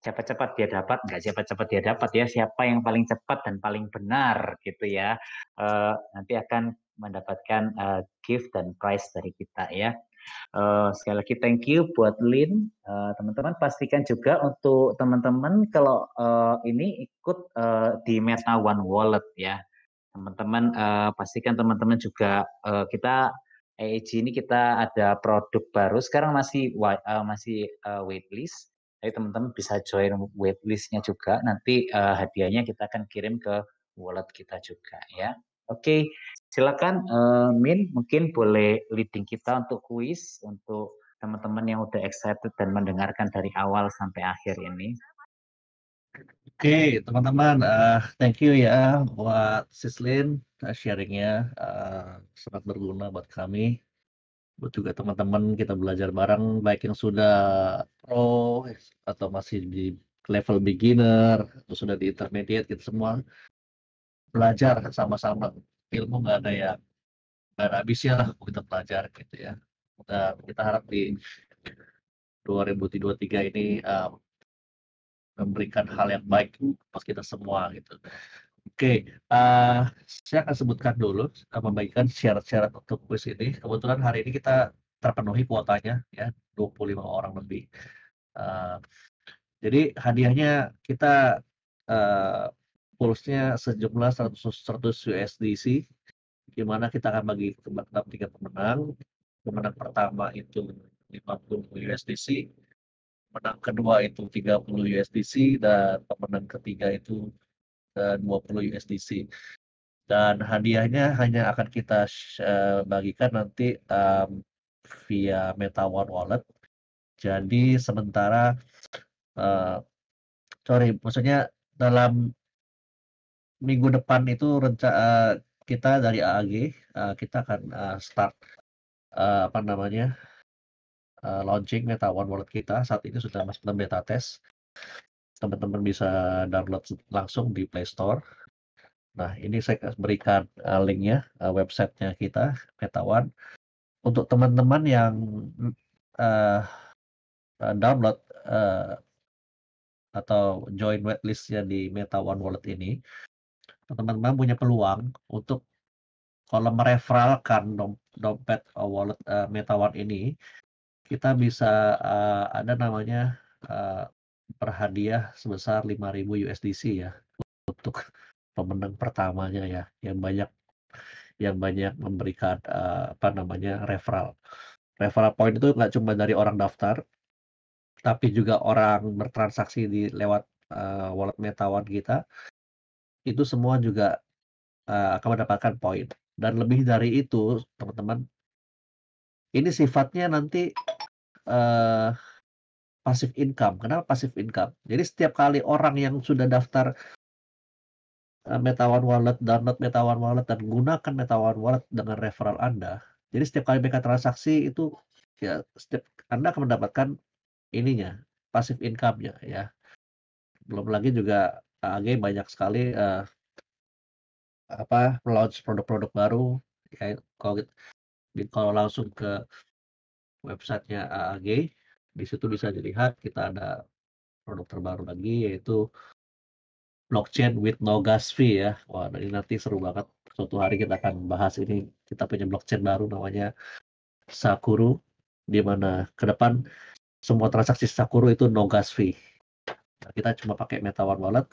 cepat-cepat dia dapat, nggak cepat-cepat dia dapat ya, siapa yang paling cepat dan paling benar gitu ya, nanti akan mendapatkan gift dan prize dari kita ya. Sekali lagi thank you buat Lin. Teman-teman pastikan juga untuk teman-teman kalau ini ikut di Meta One Wallet ya. Teman-teman pastikan teman-teman juga kita AAG ini kita ada produk baru sekarang masih waitlist. Jadi teman-teman bisa join waitlistnya juga. Nanti hadiahnya kita akan kirim ke wallet kita juga ya. Oke, silakan Min, mungkin boleh leading kita untuk kuis untuk teman-teman yang udah excited dan mendengarkan dari awal sampai akhir ini. Oke, teman-teman, thank you ya buat Sislin sharingnya, sangat berguna buat kami. Buat juga teman-teman kita belajar bareng, baik yang sudah pro atau masih di level beginner atau sudah di intermediate, kita semua belajar sama-sama. Ilmu nggak ada habisnya lah kita belajar gitu ya. Kita harap di 2023 ini memberikan hal yang baik buat kita semua gitu. Oke, saya akan sebutkan dulu, membagikan syarat-syarat untuk kuis ini. Kebetulan hari ini kita terpenuhi kuotanya ya, 25 orang lebih. Jadi hadiahnya kita pulsnya sejumlah 100 USDC, di mana kita akan bagi ke dalam 3 pemenang. Pemenang pertama itu 50 USDC, pemenang kedua itu 30 USDC, dan pemenang ketiga itu 20 USDC. Dan hadiahnya hanya akan kita bagikan nanti via Meta One Wallet. Jadi sementara maksudnya dalam minggu depan itu kita dari AAG kita akan start launching Meta One Wallet kita. Saat ini sudah masuk dalam beta test. Teman-teman bisa download langsung di Play Store. Nah, ini saya berikan linknya, websitenya kita, Meta One. Untuk teman-teman yang download atau join waitlistnya di Meta One Wallet ini, teman-teman punya peluang untuk kalau mereferalkan dompet wallet Meta One ini, kita bisa ada namanya berhadiah sebesar 5.000 USDC ya untuk pemenang pertamanya ya, yang banyak memberikan referral. Referral point itu nggak cuma dari orang daftar, tapi juga orang bertransaksi lewat wallet Meta One kita. Itu semua juga akan mendapatkan poin. Dan lebih dari itu, teman-teman, ini sifatnya nanti passive income. Kenapa passive income? Jadi setiap kali orang yang sudah daftar Meta One Wallet, download Meta One Wallet, dan gunakan Meta One Wallet dengan referral Anda, jadi setiap kali mereka transaksi itu ya Anda akan mendapatkan ininya, passive income-nya ya. Belum lagi juga AAG banyak sekali launch produk-produk baru ya. Kalau langsung ke websitenya AAG, di situ bisa dilihat kita ada produk terbaru lagi, yaitu blockchain with no gas fee ya. Wah, ini nanti seru banget. Suatu hari kita akan bahas ini. Kita punya blockchain baru namanya Sakuru, di mana ke depan semua transaksi Sakuru itu no gas fee. Nah, kita cuma pakai Meta One Wallet,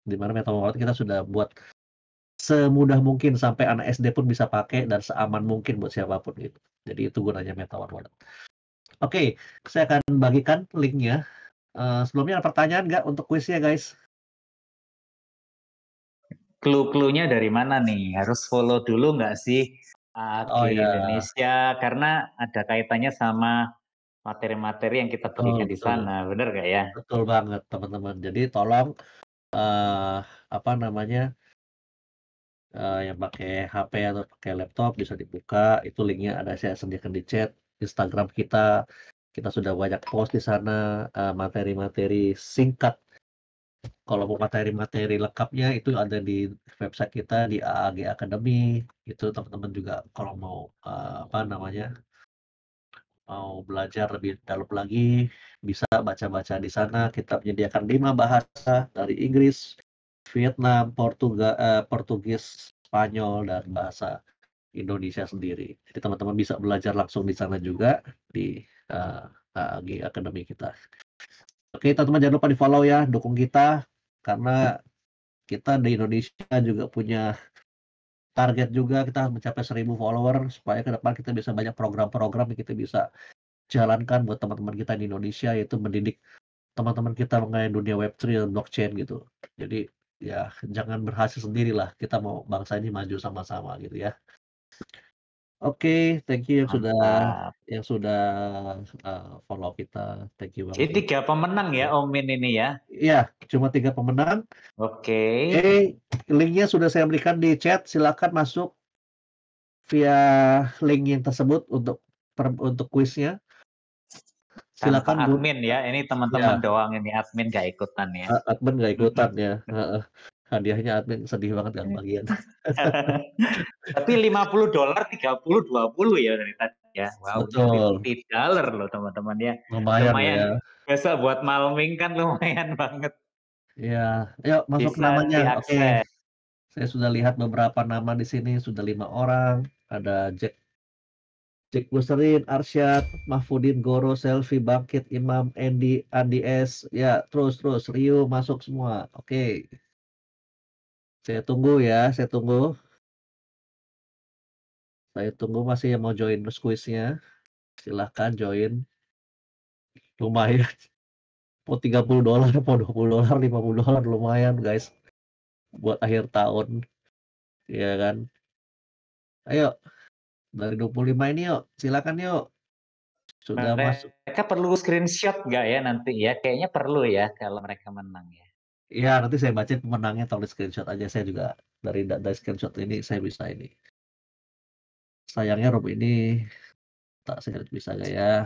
di mana Meta One Wallet kita sudah buat semudah mungkin sampai anak SD pun bisa pakai dan seaman mungkin buat siapapun gitu. Jadi itu gunanya Meta One Wallet. Oke, saya akan bagikan linknya. Sebelumnya ada pertanyaan nggak untuk kuisnya guys? clue-cluenya dari mana nih? Harus follow dulu nggak sih AAG Oh ya, Indonesia? Karena ada kaitannya sama materi-materi yang kita betul berikan di betul sana, bener nggak ya? betul banget teman-teman. Jadi tolong apa namanya yang pakai HP atau pakai laptop bisa dibuka. Itu linknya ada saya sediakan di chat Instagram kita. Kita sudah banyak post di sana materi-materi singkat. Kalau mau materi-materi lengkapnya itu ada di website kita di AAG Academy. Itu teman-teman juga kalau mau apa namanya mau belajar lebih dalam lagi bisa baca-baca di sana. Kita menyediakan 5 bahasa dari Inggris, Vietnam, Portugis, Spanyol, dan bahasa Indonesia sendiri. Jadi teman-teman bisa belajar langsung di sana juga di AAG Academy kita. Oke, teman-teman jangan lupa di-follow ya, dukung kita karena kita di Indonesia juga punya target juga kita harus mencapai 1.000 follower supaya ke depan kita bisa banyak program-program yang kita bisa jalankan buat teman-teman kita di Indonesia yaitu mendidik teman-teman kita mengenai dunia Web3 dan blockchain gitu. Jadi ya jangan berhasil sendirilah, kita mau bangsa ini maju sama-sama gitu ya. Oke, thank you Mantap. yang sudah follow kita. Thank you Jadi banget. 3 pemenang ya Om Min ini ya? Iya, cuma 3 pemenang. Oke. Linknya sudah saya berikan di chat. Silakan masuk via link yang tersebut untuk kuisnya. Tanpa Silakan admin ya, ini teman-teman ya, doang ini, admin nggak ikutan ya. admin nggak ikutan ya. Hadiahnya admin sedih banget yang bagian. Tapi $50, 30, 20 ya dari tadi ya. Wow, Betul. $50 loh teman-teman ya. Lumayan loh Lumayan. ya. Besok buat malming kan lumayan banget. Iya, ayo masuk Bisa namanya. Oke. diakses. Saya sudah lihat beberapa nama di sini, sudah 5 orang. Ada Jack Buserin, Arsyad, Mahfudin, Goro, Selfie, Bangkit, Imam, Andy, Andi S. Ya, terus Rio masuk semua. Oke. Saya tunggu ya, saya tunggu. Saya tunggu masih yang mau join kuisnya. Silahkan join. Lumayan. Mau $30, mau $20, $50 lumayan guys. Buat akhir tahun. Ya kan. Ayo, dari 25 ini yuk. Silakan yuk. Sudah masuk. Mereka perlu screenshot nggak ya nanti ya? Kayaknya perlu ya kalau mereka menang ya. Iya, nanti saya baca pemenangnya tolong screenshot aja. Saya juga dari screenshot ini saya bisa ini. Sayangnya room ini tak saya bisa nggak ya?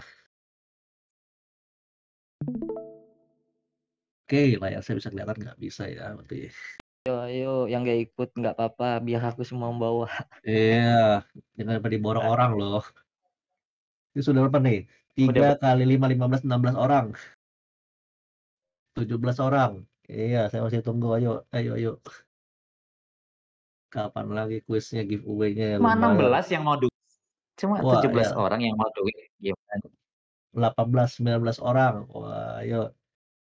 Oke, layar saya bisa kelihatan nggak bisa ya berarti. Ayo yang nggak ikut nggak apa-apa, biar aku semua membawa. Iya, jangan pada diborong orang loh. Ini sudah berapa nih? 3 Udah kali 5, 15, 16 orang. 17 orang. Iya, saya masih tunggu. Ayo. Kapan lagi kuisnya, giveaway-nya ya cuma lumayan. 16 yang mau duit. Cuma Wah, 17 ya. orang yang mau duit. Gimana? 18, 19 orang. Wah, ayo.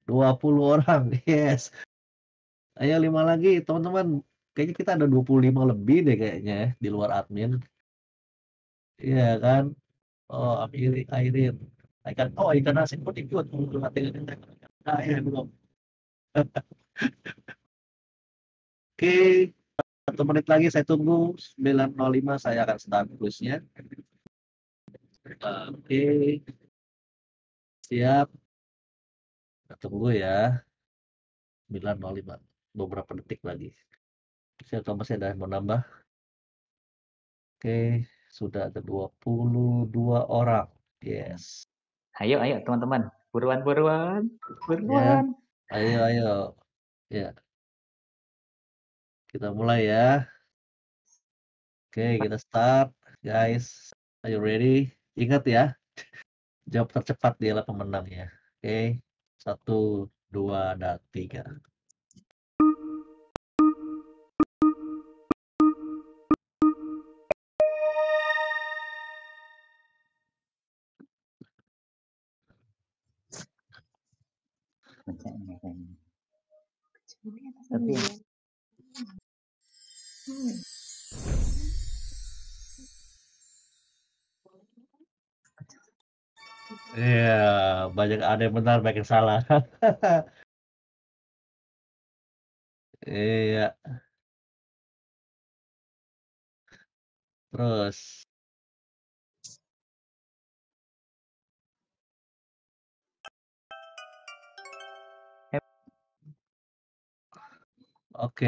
20 orang. Yes. Ayo 5 lagi, teman-teman. Kayaknya kita ada 25 lebih deh kayaknya ya, di luar admin. Iya kan? Oh, Airin. Ikan asin pun ikut. Nah, ya, belum. Oke, 1 menit lagi saya tunggu. 9.05 saya akan start kuisnya. Oke, siap. Kita tunggu ya. 9.05. Beberapa detik lagi. Saya tahu masih ada yang mau nambah. Oke, sudah ada 22 orang. Yes. Ayo teman-teman. Buruan. Ya, ayo. Ya, kita mulai ya. Oke, kita start, guys. Are you ready? Ingat ya, jawab tercepat dialah pemenangnya. Oke, 1, 2, dan 3. Tapi Iya, banyak ada yang benar, banyak yang salah. Iya. Terus. Oke.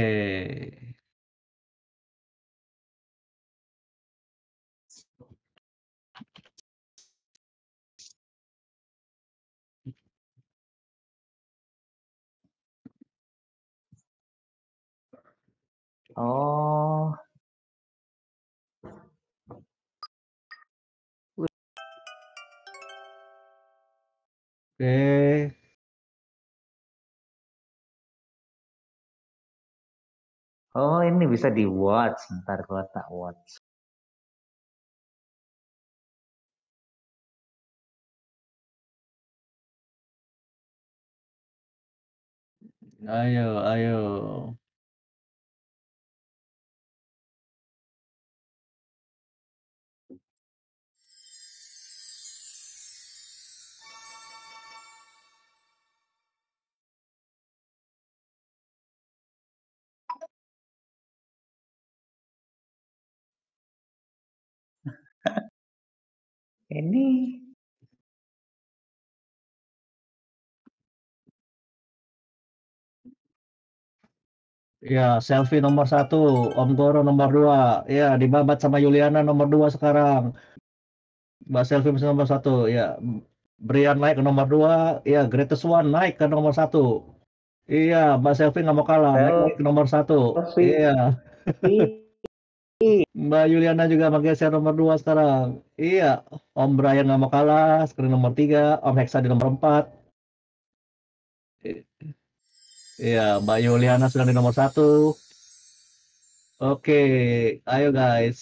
Oh, Oke. oh ini bisa di watch. Ntar gua tak watch. Ayo, ayo. Ini Ya, selfie nomor 1, Om Goro nomor 2. Ya, dibabat sama Yuliana nomor 2 sekarang. Mbak Selfie masih nomor 1. Ya, Brian naik ke nomor 2. Ya, Greatest One naik ke nomor 1. Iya, Mbak Selfie nggak mau kalah, naik lagi ke nomor 1. Iya, selfie. Mbak Yuliana juga bergeser nomor 2 sekarang. Iya, Om Brian nggak mau kalah, sekarang nomor 3. Om Hexa di nomor 4. Iya, Mbak Yuliana sudah di nomor 1. Oke, ayo guys.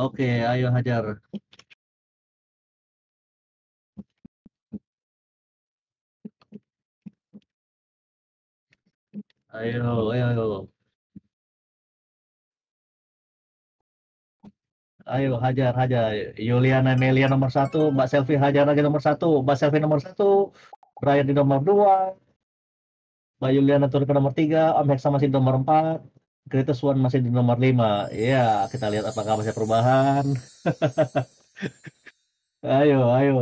Oke, ayo hajar. Ayo, ayo, ayo. Ayo hajar, hajar. Yuliana Melia nomor 1, Mbak Selfie hajar lagi nomor 1, Mbak Selfie nomor 1, Brian di nomor 2, Mbak Yuliana turun ke nomor 3, Om Hexa masih di nomor 4, Greatest One masih di nomor 5. Iya, kita lihat apakah masih perubahan. Ayo, ayo.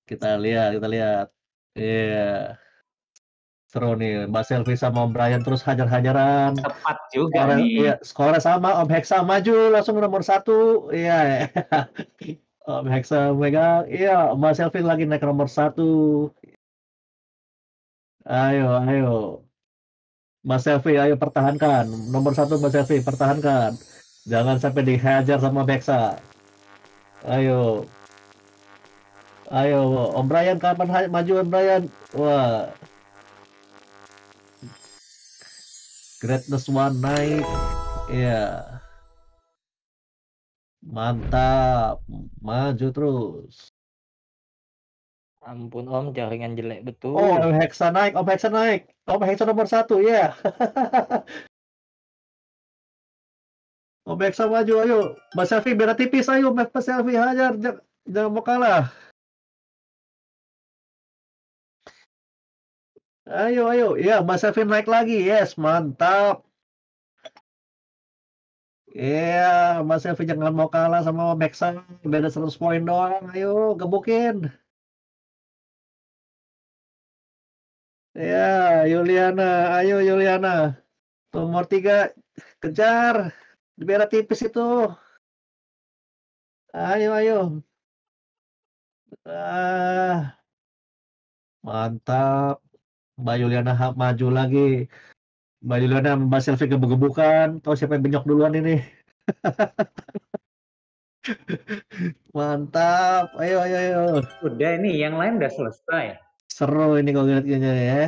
Kita lihat, kita lihat. Iya, seru nih. Mbak Selfie sama Om Brian terus hajar-hajaran. Tepat juga Skornya, nih. iya, skornya sama. Om Hexa maju langsung nomor 1. Iya, Om Hexa megang. Iya, Mbak Selfie lagi naik ke nomor 1. Ayo, ayo. Mbak Selfie, ayo pertahankan. Nomor 1 Mbak Selfie, pertahankan. Jangan sampai dihajar sama Beksa. Ayo, ayo. Om Brian kapan maju Om Brian? Wah, Greatness One naik. Iya, mantap. Maju terus. Ampun Om, jaringan jelek Oh, betul. Om Hexa naik, Om Hexa naik. Om Hexa nomor 1, ya. Om Hexa maju, ayo. Mbak Selfie beda tipis, ayo. Mbak Selfie hajar. Jangan mau kalah. Ayo, ayo. Ya, Mbak Selfie naik lagi. Yes, mantap. Iya, Mbak Selfie jangan mau kalah sama Om Hexa. Beda 100 poin doang. Ayo, gebukin. Ya, Yuliana. Ayo, Yuliana. Nomor 3, kejar. Beda tipis itu. Ayo, ayo. Ah, mantap. Mbak Yuliana maju lagi. Mbak Juliana Mbak Selfie gebuk-gebukan. Tahu siapa yang benyok duluan ini? Mantap. Ayo, ayo, ayo. Udah ini, yang lain udah selesai. Seru ini kalau lihatnya ya.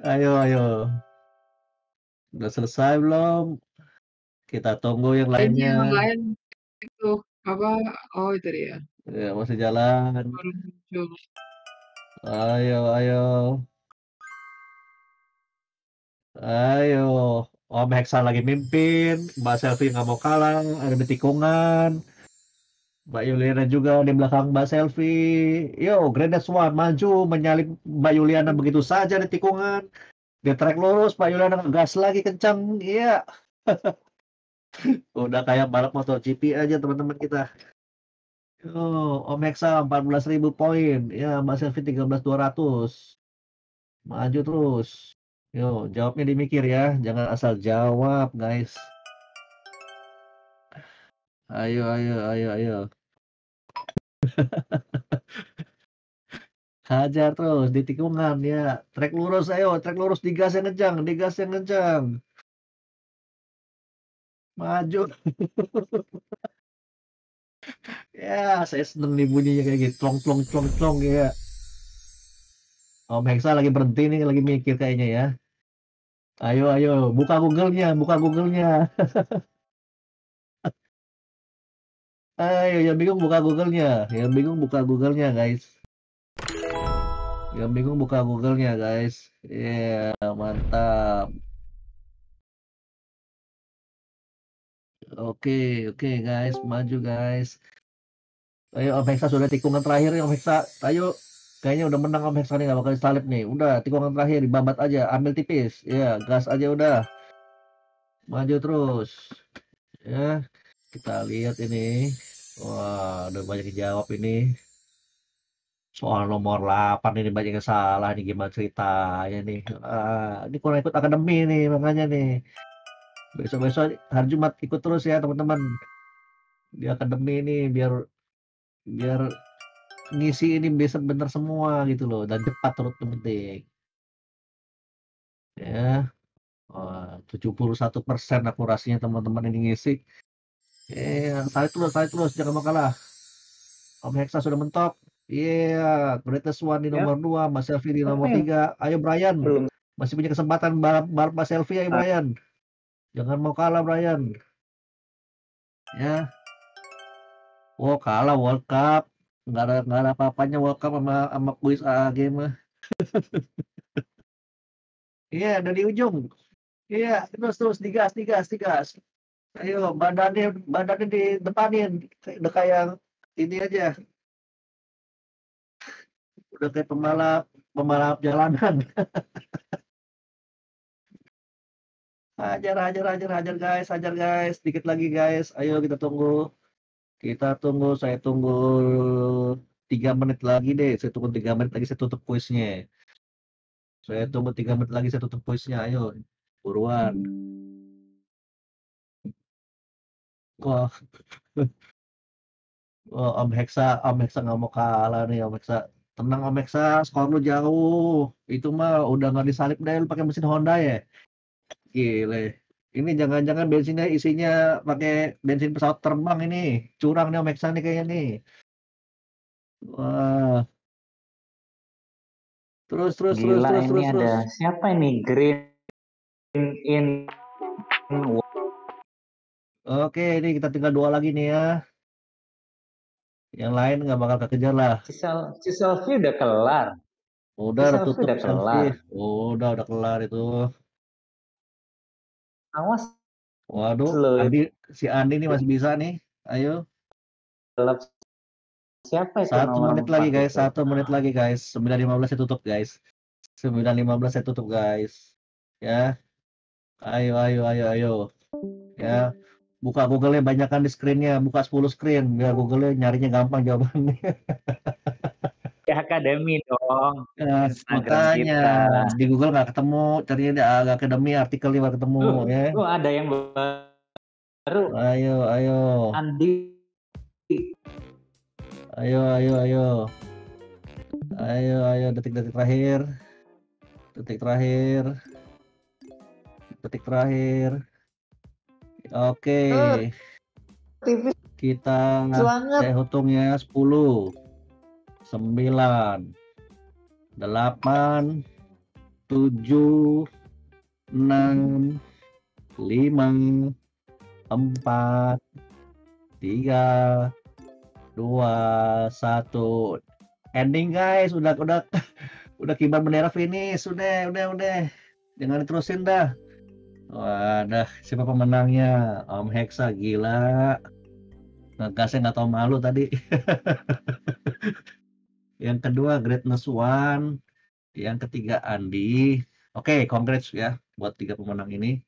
Ayo, ayo. Udah selesai belum? Kita tunggu yang Ini lainnya. yang lain itu apa? Oh itu dia. Ya, masih jalan. Baru muncul. Ayo, ayo. Ayo. Om Hexa lagi mimpin. Mbak Selfie nggak mau kalah. Ada di tikungan. Mbak Yuliana juga di belakang Mbak Selfie. Yo, Greatest One maju menyalip Mbak Yuliana begitu saja di tikungan. Di trek lurus, Mbak Yuliana ngegas lagi kencang. Iya, udah kayak balap MotoGP aja teman-teman kita. Yo, Om Hexa 14.000 poin. Ya, Mbak Selfie 13.200. Maju terus. Yo, jawabnya dimikir ya. Jangan asal jawab, guys. Ayo, ayo, ayo, ayo. Hajar terus di tikungan ya. Trek lurus, ayo. Trek lurus, digas yang kencang. Digas yang kencang. Maju. Ya, saya seneng nih bunyinya kayak gitu. Clong, clong, clong, clong ya. Om Hexa lagi berhenti nih, lagi mikir kayaknya ya. Ayo, ayo. Buka Google-nya, buka Google-nya. Ayo, yang bingung buka Google-nya. Yang bingung buka Google-nya, guys. Yang bingung buka Google-nya, guys. Ya, mantap. Oke, oke, guys. Maju, guys. Ayo, Om Hexa sudah tikungan terakhir nih, Om Hexa. Ayo. Kayaknya udah menang Om Hexa nih, gak bakal disalip nih. Udah, tikungan terakhir, dibabat aja. Ambil tipis. Ya, gas aja udah. Maju terus. Ya, kita lihat ini. Wah, udah banyak yang jawab ini. Soal nomor 8 ini banyak yang salah nih, gimana ceritanya nih. Ini kurang ikut akademi nih, makanya nih. Besok-besok hari Jumat ikut terus ya teman-teman. Di akademi ini biar biar ngisi ini bisa bener semua gitu loh. Dan cepat terus penting. Ya, 71% akurasinya teman-teman ini ngisi. Tarik terus, jangan mau kalah. Om Hexa sudah mentok. Iya, Greatest One di Ya, nomor 2, Mas Selfie di nomor siapa yang 3. Ayo Brian, belum? masih punya kesempatan balap Mas Selfie, ayo Ah, Brian. Jangan mau kalah Brian. Ya, oh kalah World Cup. Nggak ada apa-apanya World Cup sama kuis AAG mah. Iya, udah di ujung. Iya, terus digas, digas, digas. Ayo, badannya di depanin. Udah kayak ini aja. Udah kayak pembalap jalanan. Hajar guys, hajar guys. Dikit lagi guys. Ayo kita tunggu. Saya tunggu 3 menit lagi deh. Saya tunggu 3 menit lagi saya tutup kuisnya. Saya tunggu 3 menit lagi saya tutup kuisnya. Ayo, buruan. Wah, wah, Om Hexa nggak mau kalah nih Om Hexa. Tenang Om Hexa, skor lu jauh. Itu mah udah nggak disalip deh, lu pakai mesin Honda ya. Gile. Ini jangan-jangan bensinnya isinya pakai bensin pesawat terbang ini. Curang nih Om Hexa nih kayaknya nih. Wah, terus. gila ini ada siapa ini? Green in. Oke, ini kita tinggal 2 lagi nih ya. Yang lain nggak bakal kekejar lah. Si Selfie udah kelar. Udah tutup udah Selfie. kelar. Udah kelar itu. Awas Waduh, loh, si Andi nih masih bisa nih. Ayo. balap siapa itu 1 nomor menit lagi 4 guys, itu? 1 menit lagi guys. 9.15 saya tutup guys. 9.15 saya tutup guys. Ya. Ayo. Ya. Buka Google-nya banyakan di screen-nya, buka 10 screen biar Google-nya nyarinya gampang jawabannya. Ya Akademi dong. Ya, Instagram makanya kita. di Google nggak ketemu, carinya di Akademi artikelnya nggak ketemu ya. Ada yang baru. Ayo. Andi. Ayo. Detik-detik terakhir. Detik terakhir. Oke. Kita saya hitung ya 10, 9, 8, 7, 6, 5, 4, 3, 2, 1. Ending guys, udah kibar bendera finish, udah. Jangan diterusin dah. Wadah, siapa pemenangnya? Om Hexa gila. Ngegasnya nggak tahu malu tadi. Yang kedua Greatness One, yang ketiga Andi. Oke, congrats ya buat 3 pemenang ini.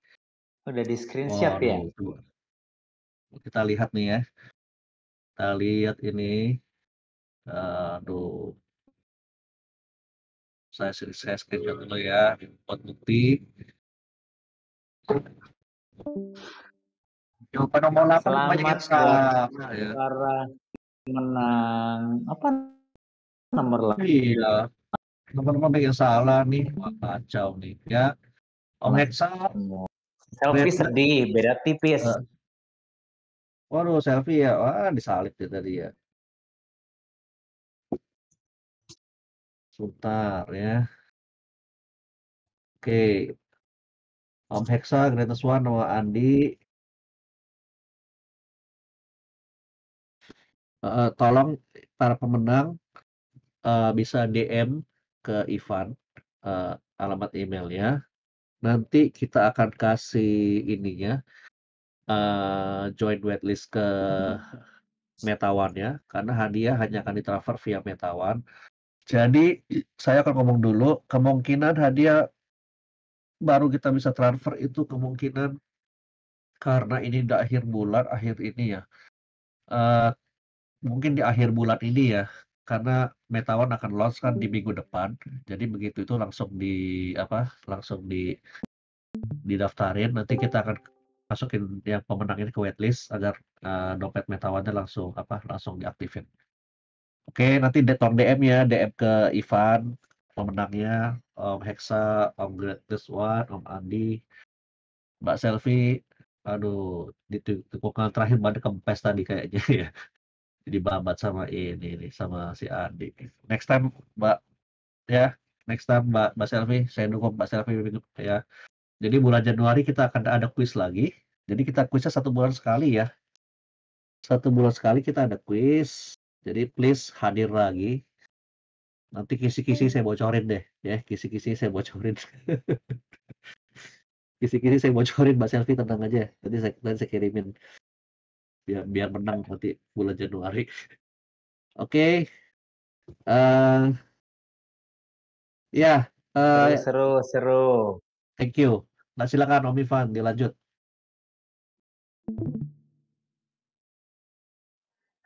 Udah di screenshot ya? Waduh, coba. Kita lihat nih ya. Kita lihat ini. Aduh, saya screenshot dulu ya buat bukti. Jawaban nomor 8 banyak yang Selamat buat salah ya. para menang. Apa nomor lah? Iya, nomor-nomor banyak yang salah nih. Wah, kacau nih ya. Om Hexa, Selfie Greatness. sedih, beda tipis. Waduh, selfie ya. Wah, disalib ya tadi ya. Sebentar ya. Oke. Om Hexa, Greatness One, sama Andi. Tolong para pemenang bisa DM ke Ivan alamat emailnya. Nanti kita akan kasih ininya join waitlist ke Meta1 ya, karena hadiah hanya akan ditransfer via Meta1. Jadi saya akan ngomong dulu, kemungkinan hadiah baru kita bisa transfer itu kemungkinan karena ini udah akhir bulan, akhir ini ya. Mungkin di akhir bulan ini ya, karena Meta1 akan launch kan di minggu depan. Jadi begitu itu langsung langsung didaftarin. Nanti kita akan masukin yang pemenang ini ke waitlist agar dompet Meta1-nya langsung diaktifin. Oke, nanti tolong DM ya, DM ke Ivan pemenangnya, Om Hexa, Om Greatness One, Om Andi, Mbak Selfie. Aduh, di tikungan terakhir banget kempes tadi kayaknya ya. Dibabat sama ini nih, sama si Andi. Next time Mbak ya, next time Mbak Selfie, saya dukung Mbak Selfie ya. Jadi bulan Januari kita akan ada kuis lagi. Jadi kita kuisnya 1 bulan sekali ya. 1 bulan sekali kita ada kuis. Jadi please hadir lagi. Nanti kisi-kisi saya bocorin deh ya, kisi-kisi saya bocorin. Kisi-kisi saya bocorin Mbak Selfie, tenang aja. Nanti saya kirimin biar menang nanti bulan Januari. Oke. Ya, Seru. thank you. Nah, silakan Om Ivan dilanjut.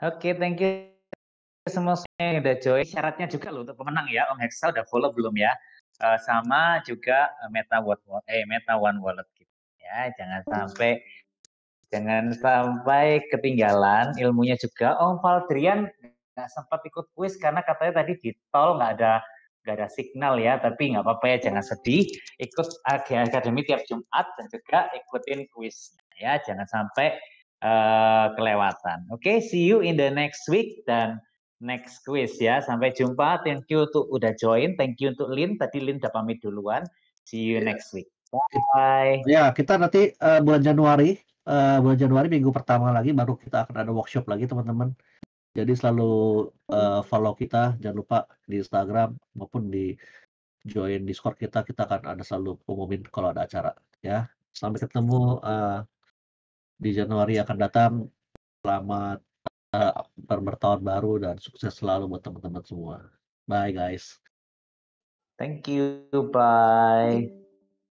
Oke, thank you semua yang udah join. Syaratnya juga loh untuk pemenang ya, Om Hexa udah follow belum ya? Sama juga Meta1 Wallet gitu ya. Jangan sampai ketinggalan ilmunya juga. Om Valdrian nggak sempat ikut kuis karena katanya tadi di tol nggak ada signal ya, tapi nggak apa-apa ya, jangan sedih. Ikut AG Academy tiap Jumat dan juga ikutin kuisnya ya, jangan sampai kelewatan. Oke, see you in the next week dan next quiz ya. Sampai jumpa. Thank you untuk udah join. Thank you untuk Lin. Tadi Lin udah pamit duluan. See you next week. Bye. Ya, kita nanti bulan Januari minggu pertama lagi baru kita akan ada workshop lagi teman-teman. Jadi selalu follow kita, jangan lupa di Instagram maupun di join Discord kita akan ada selalu umumin kalau ada acara ya. Sampai ketemu di Januari akan datang. Selamat bertahun baru dan sukses selalu buat teman-teman semua. Bye guys. Thank you. Bye.